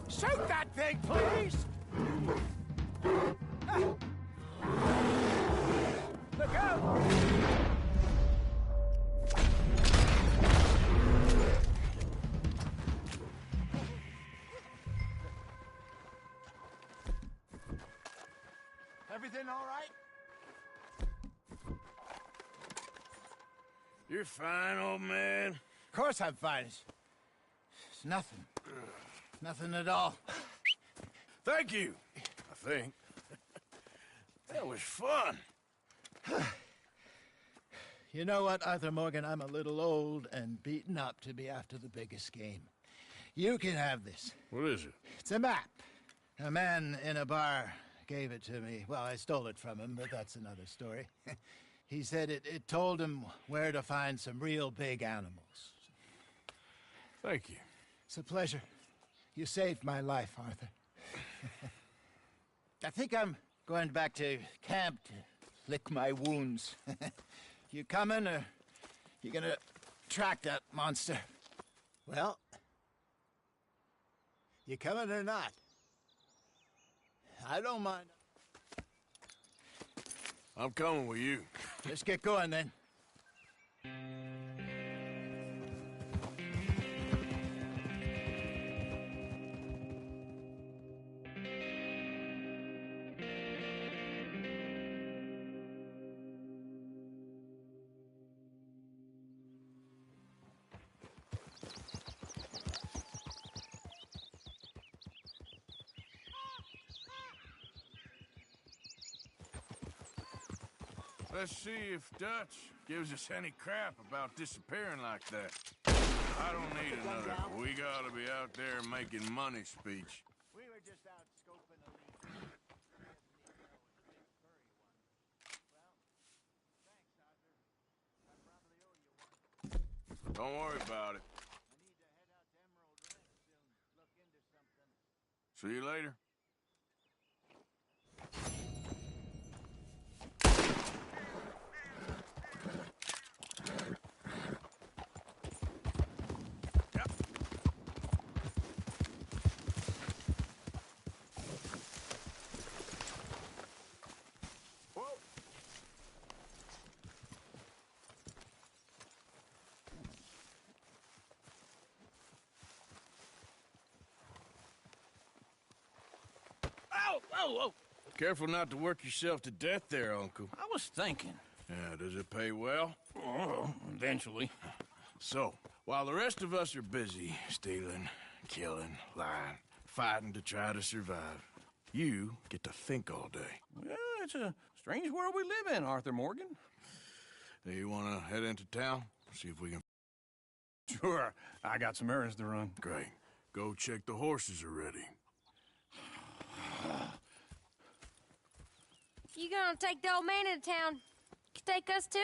Shoot that thing, please! Look out! Everything all right? You're fine, old man. Of course I'm fine. It's nothing. Nothing at all. Thank you, I think. That was fun. You know what, Arthur Morgan? I'm a little old and beaten up to be after the biggest game. You can have this. What is it? It's a map. A man in a bar gave it to me. Well, I stole it from him, but that's another story. He said it told him where to find some real big animals. Thank you. It's a pleasure. You saved my life, Arthur. I think I'm going back to camp to lick my wounds. You coming, or you gonna track that monster? Well, you coming or not? I don't mind. I'm coming with you. Let's get going, then. Let's see if Dutch gives us any crap about disappearing like that. I don't need another. We gotta be out there making money speech. We were just out scoping a leak. Don't worry about it. See you later. whoa. Careful not to work yourself to death there, Uncle. I was thinking. Yeah, does it pay well? Oh, eventually. So, while the rest of us are busy stealing, killing, lying, fighting to try to survive, you get to think all day. Well, it's a strange world we live in, Arthur Morgan. Do you want to head into town? See if we can... Sure. I got some errands to run. Great. Go check the horses are ready. You gonna take the old man into town? Take us too?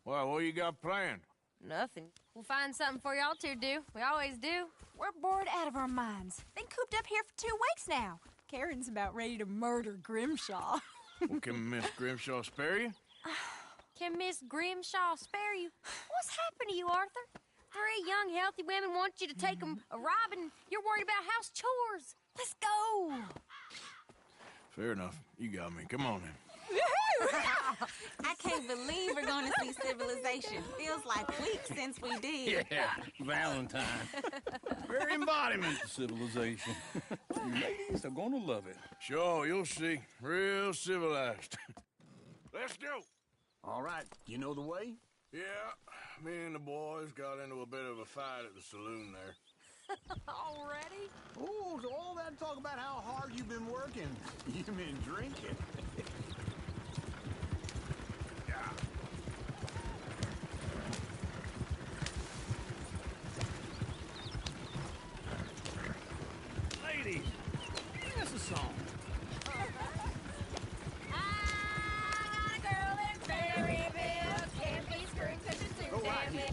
Well, what you got planned? Nothing. We'll find something for y'all to do. We always do. We're bored out of our minds. Been cooped up here for 2 weeks now. Karen's about ready to murder Grimshaw. Well, can Miss Grimshaw spare you? Can Miss Grimshaw spare you? What's happened to you, Arthur? 3 young, healthy women want you to take them a robbing. You're worried about house chores. Let's go. Fair enough. You got me. Come on then. I can't believe we're going to see civilization. Feels like weeks since we did. Yeah, Valentine. Very embodiment of civilization. You ladies are gonna love it. Sure, you'll see. Real civilized. Let's go. All right, you know the way? Yeah, me and the boys got into a bit of a fight at the saloon there. Already? Oh, so all that talk about how hard you've been working. You've been drinking. Ladies, sing us a song. I got a girl that's very big. Can't be screwed 'cause she's too damn big.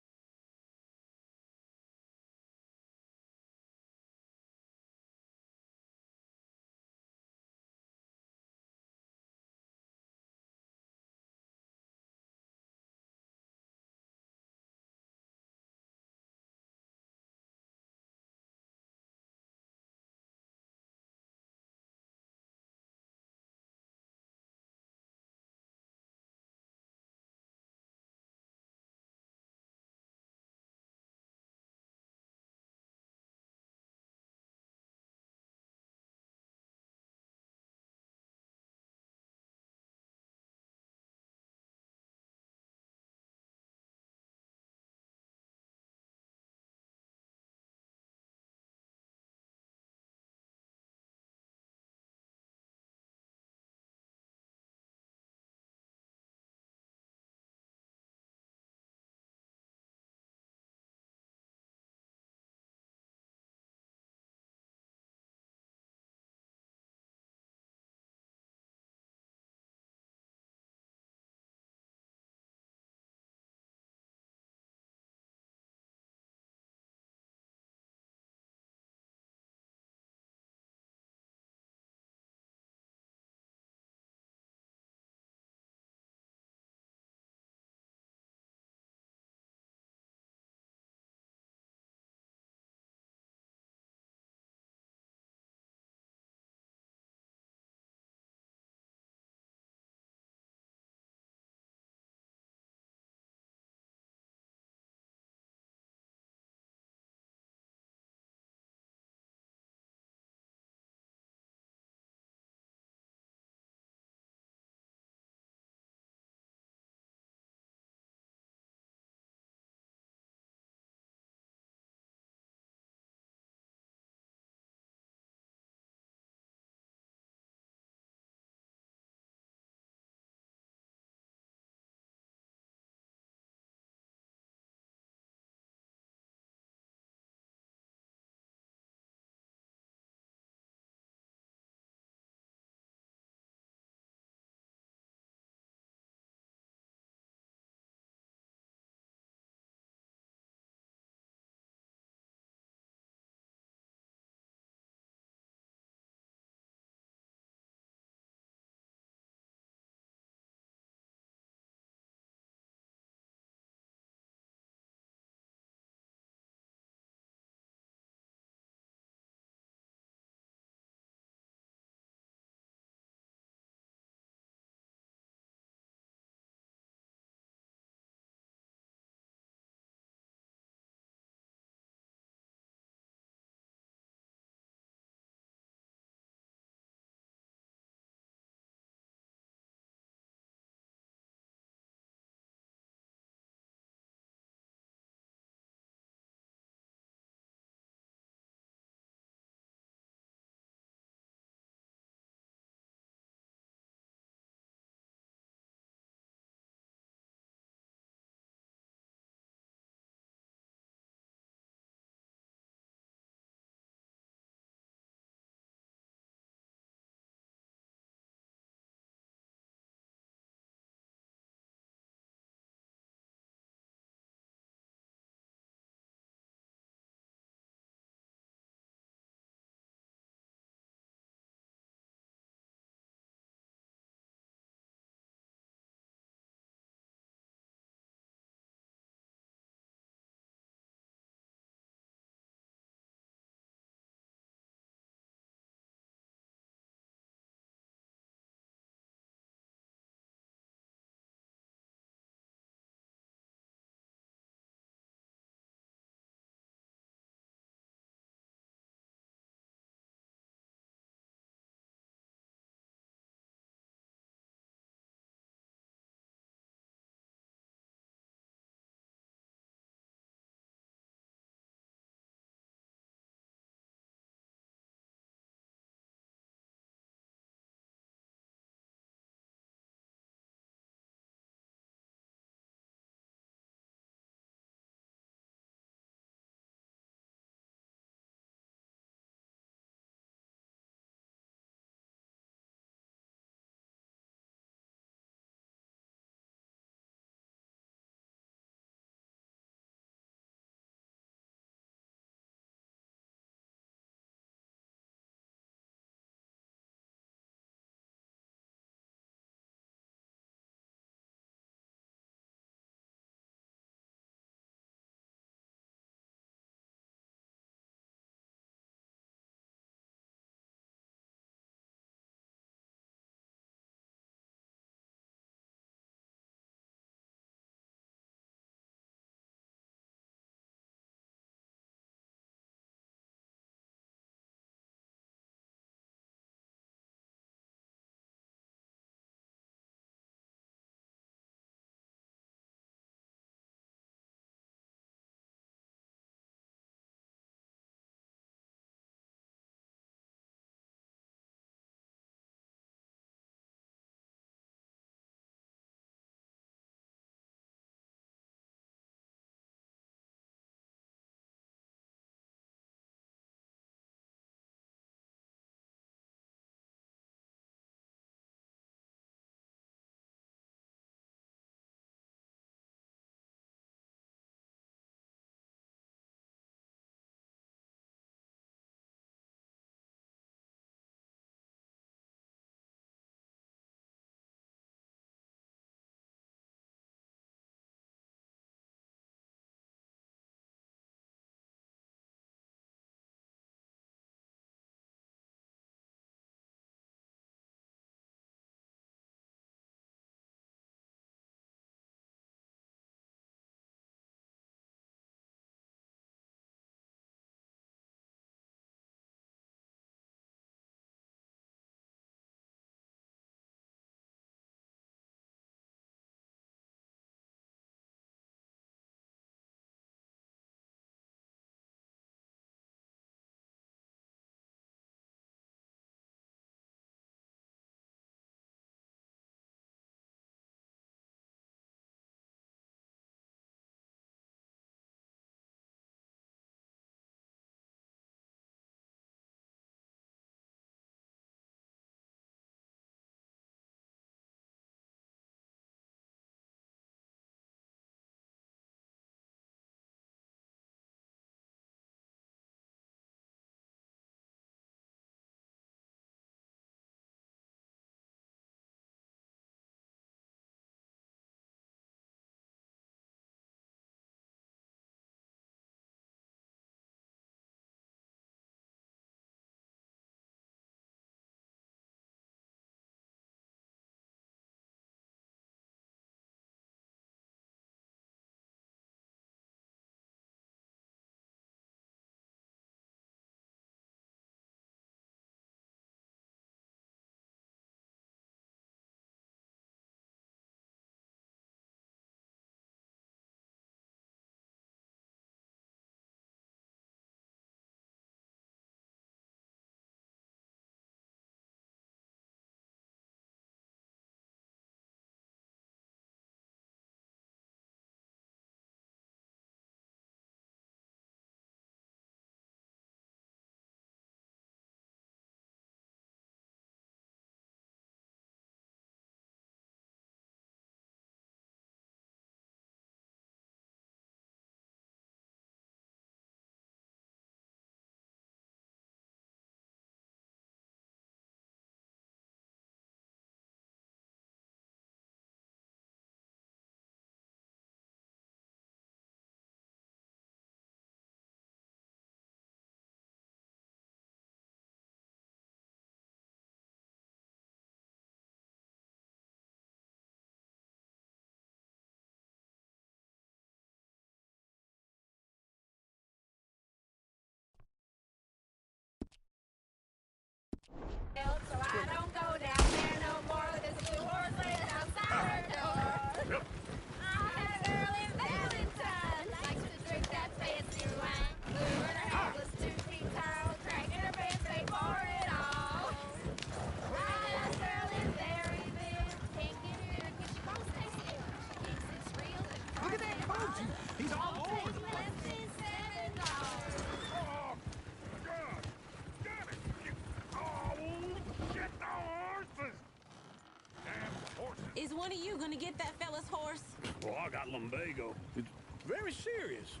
one of you gonna get that fella's horse? Well, I got lumbago. It's very serious.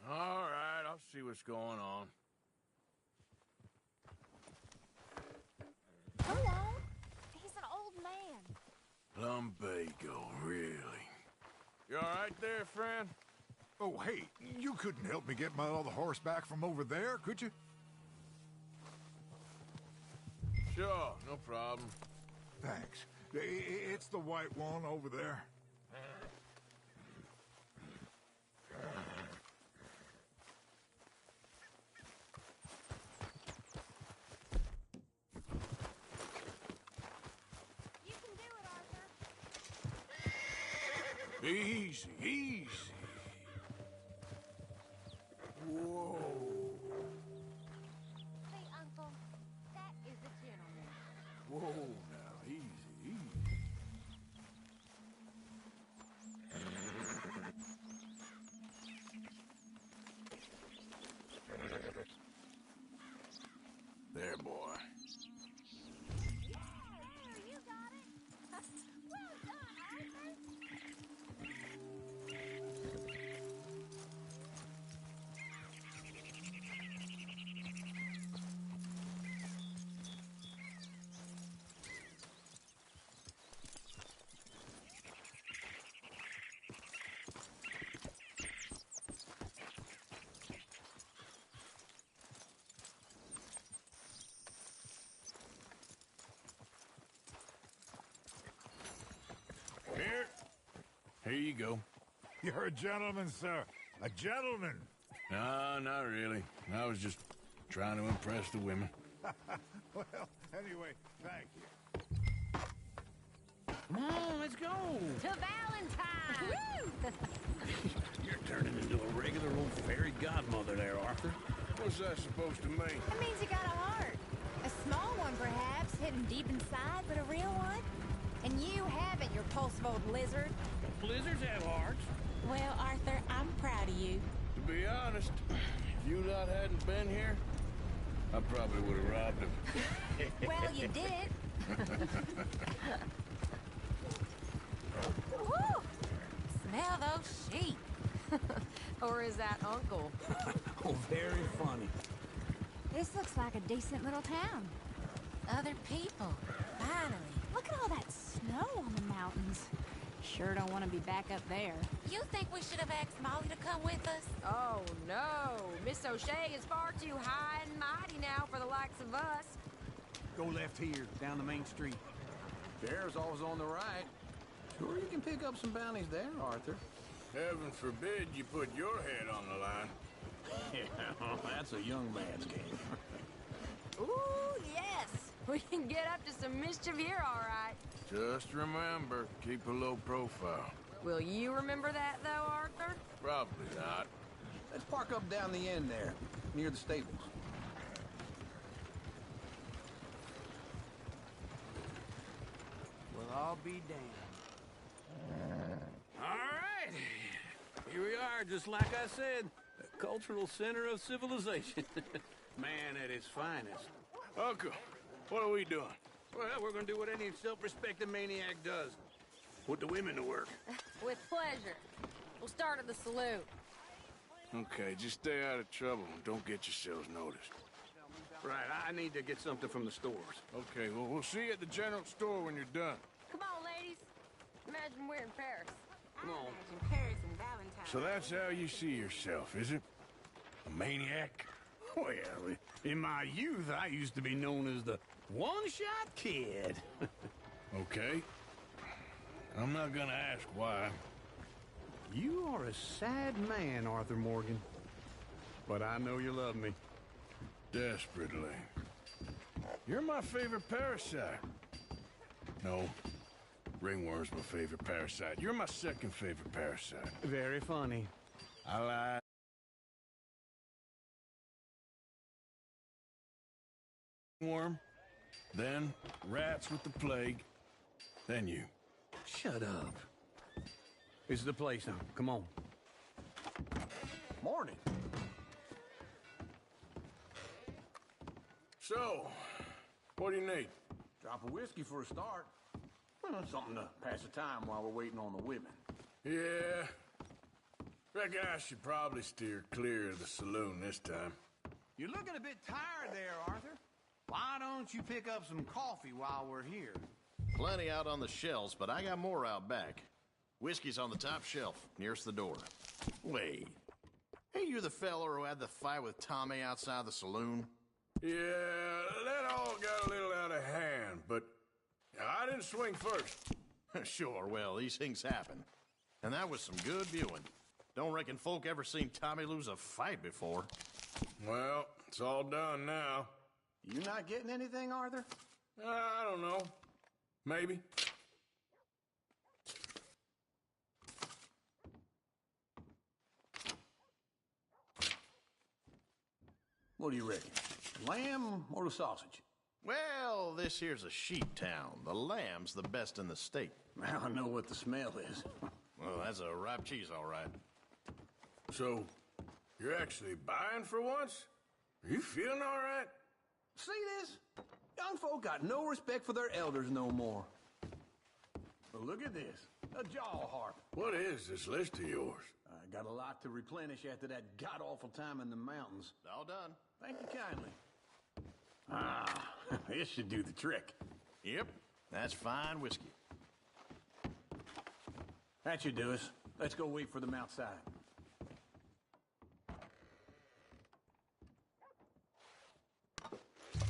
All right, I'll see what's going on. Go on. He's an old man. Lumbago, really? You all right there, friend? Oh, hey, you couldn't help me get my other horse back from over there, could you? Sure, no problem. Thanks. It's the white one over there. You can do it, Arthur. Easy, easy. Whoa. See, Uncle, that is a gentleman. Whoa, now, easy, easy. There, boy. Yeah, there, you got it. Well done, Arthur. Here you go. You're a gentleman, sir. A gentleman. No, not really. I was just trying to impress the women. Well, anyway, thank you. Come on, let's go. To Valentine! You're turning into a regular old fairy godmother there, Arthur. What's that supposed to mean? That means you got a heart. A small one, perhaps, hidden deep inside, but a real one. And you haven't, you repulsive old lizard. Blizzards have hearts. Well, Arthur, I'm proud of you. To be honest, if you lot hadn't been here, I probably would have robbed him. Well, you did. Woo! Smell those sheep. Or is that Uncle? Oh, very funny. This looks like a decent little town. Other people. Finally. Look at all that snow on the mountains. Sure don't want to be back up there. You think we should have asked Molly to come with us? Oh, no. Miss O'Shea is far too high and mighty now for the likes of us. Go left here, down the main street. Bear's always on the right. Sure you can pick up some bounties there, Arthur. Heaven forbid you put your head on the line. Yeah, that's a young man's game. Ooh, yes. We can get up to some mischief here, all right. Just remember, keep a low profile. Will you remember that, though, Arthur? Probably not. Let's park up down the end there, near the stables. Well, I'll be damned. All right. Here we are, just like I said. The cultural center of civilization. Man at its finest. Uncle, what are we doing? Well, we're gonna do what any self-respecting maniac does. Put the women to work. With pleasure. We'll start at the saloon. Okay, just stay out of trouble and don't get yourselves noticed. Right, I need to get something from the stores. Okay, well, we'll see you at the general store when you're done. Come on, ladies. Imagine we're in Paris. Come on. Imagine Paris and Valentine. So that's how you see yourself, is it? A maniac? Well, in my youth, I used to be known as the one-shot kid. Okay. I'm not gonna ask why. You are a sad man, Arthur Morgan. But I know you love me. Desperately. You're my favorite parasite. No. Ringworm's my favorite parasite. You're my second favorite parasite. Very funny. I lied. Worm, then rats with the plague, then you. Shut up. This is the place now. Come on. Morning. So, what do you need? Drop of whiskey for a start. Well, something to pass the time while we're waiting on the women. Yeah. Reckon I should probably steer clear of the saloon this time. You're looking a bit tired there, Arthur. Why don't you pick up some coffee while we're here? Plenty out on the shelves, but I got more out back. Whiskey's on the top shelf, nearest the door. Wait. Hey, you the feller who had the fight with Tommy outside the saloon? Yeah, that all got a little out of hand, but I didn't swing first. Sure, well, these things happen. And that was some good viewing. Don't reckon folk ever seen Tommy lose a fight before. Well, it's all done now. You not getting anything, Arthur? I don't know. Maybe. What do you reckon? Lamb or the sausage? Well, this here's a sheep town. The lamb's the best in the state. I know what the smell is. Well, that's a ripe cheese, all right. So, you're actually buying for once? Are you feeling all right? See this? Young folk got no respect for their elders no more. Well, look at this. A jaw harp. What is this list of yours? I got a lot to replenish after that god-awful time in the mountains. All done. Thank you kindly. Ah, this should do the trick. Yep, that's fine whiskey. That should do us. Let's go wait for them outside.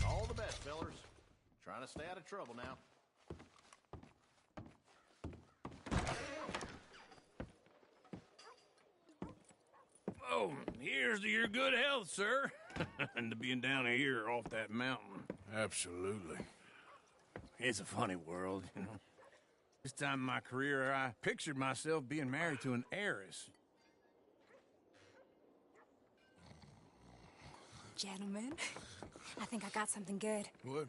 All the best, fellers. Trying to stay out of trouble now. Oh, here's to your good health, sir. And to being down here off that mountain. Absolutely. It's a funny world, you know. This time in my career, I pictured myself being married to an heiress. Gentlemen, I think I got something good. What?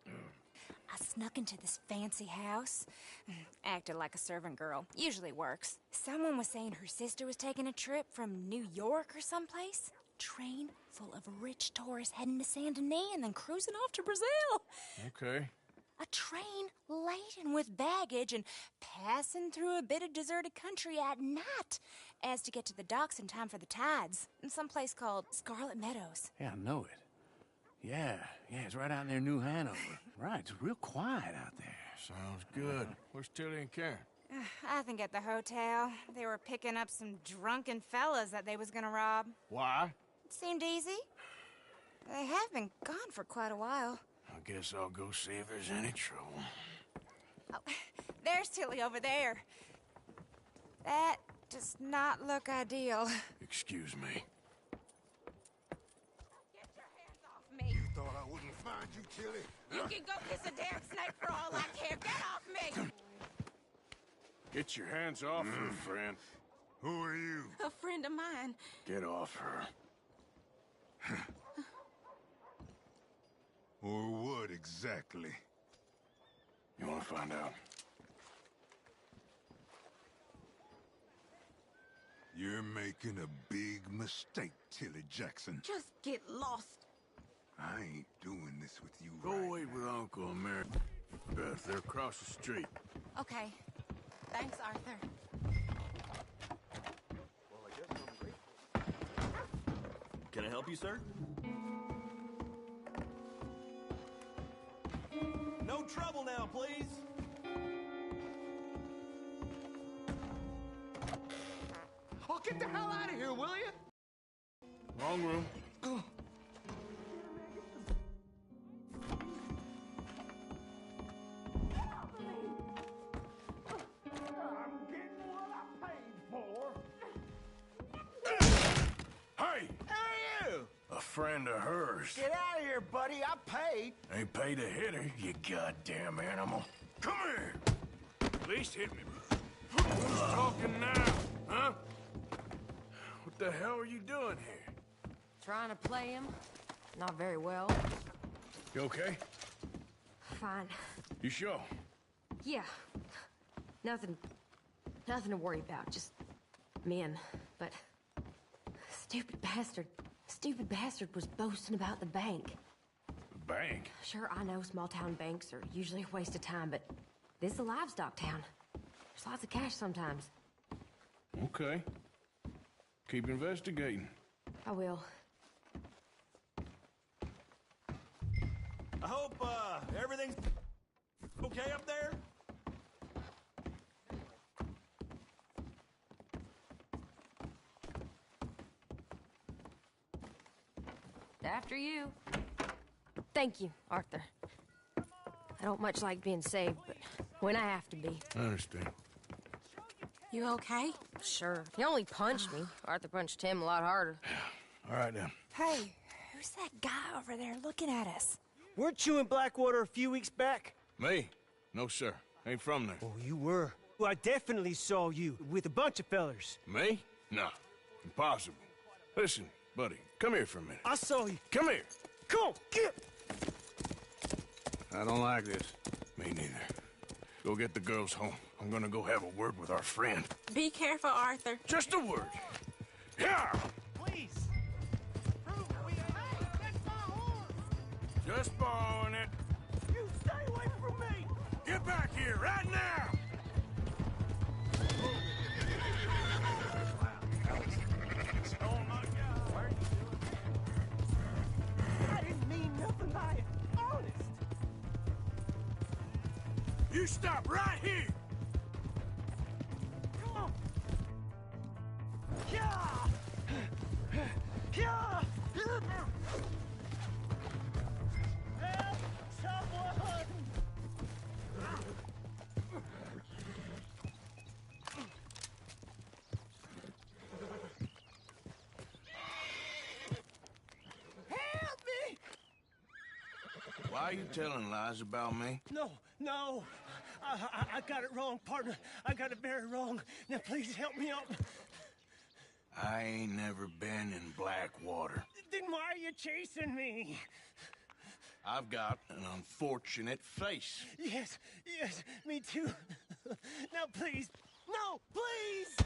I snuck into this fancy house. Acted like a servant girl. Usually works. Someone was saying her sister was taking a trip from New York or someplace. Train full of rich tourists heading to Saint Denis and then cruising off to Brazil. Okay. A train laden with baggage and passing through a bit of deserted country at night as to get to the docks in time for the tides in some place called Scarlet Meadows. Yeah, I know it. Yeah, it's right out near New Hanover. Right, it's real quiet out there. Sounds good. Where's Tilly and Karen? I think at the hotel. They were picking up some drunken fellas that they was gonna rob. Why? It seemed easy. They have been gone for quite a while. I guess I'll go see if there's any trouble. Oh, there's Tilly over there. That does not look ideal. Excuse me. Get your hands off me. You thought I wouldn't find you, Tilly? You can go kiss a damn snake for all I care. Get off me! Get your hands off her, friend. Who are you? A friend of mine. Get off her. Or what exactly? You want to find out? You're making a big mistake, Tilly Jackson. Just get lost. I ain't doing this with you. Go wait with Uncle and Mary. Beth, they're across the street. Okay. Thanks, Arthur. Well, I guess I'm grateful. Can I help you, sir? No trouble now, please. Oh, get the hell out of here, will you? Wrong room. Hey! Who are you? A friend of hers. Get out of here, buddy. I paid. Ain't paid to hit her, you goddamn animal. Come here! At least hit me. Who's talking now, huh? What the hell are you doing here? Trying to play him. Not very well. You okay? Fine. You sure? Yeah. Nothing to worry about. Just men. But stupid bastard was boasting about the bank. The bank? Sure, I know small town banks are usually a waste of time, but This is a livestock town. There's lots of cash sometimes. Okay. Keep investigating. I will. I hope, everything's okay up there? After you. Thank you, Arthur. I don't much like being saved, but when I have to be. I understand. You okay? Sure. He only punched me. Arthur punched him a lot harder. All right, then. Hey, who's that guy over there looking at us? Weren't you in Blackwater a few weeks back? Me? No, sir. Ain't from there. Oh, you were. Well, I definitely saw you with a bunch of fellers. Me? No. Impossible. Listen, buddy, come here for a minute. I saw you. Come here. Come on, get! I don't like this. Me neither. Go get the girls home. I'm gonna go have a word with our friend. Be careful, Arthur. Just a word. Yeah! Please. Just borrowing it. You stay away from me! Get back here right now! Oh my God! What are you doing? I didn't mean nothing by it. Honest. You stop right here! Come on. Yeah! Yeah! Help someone! Help me! Why are you telling lies about me? No. I got it wrong, partner. I got it very wrong. Now, please help me out. I ain't never been in Blackwater. Then why are you chasing me? I've got an unfortunate face. Yes, me too. Now, please. No, please!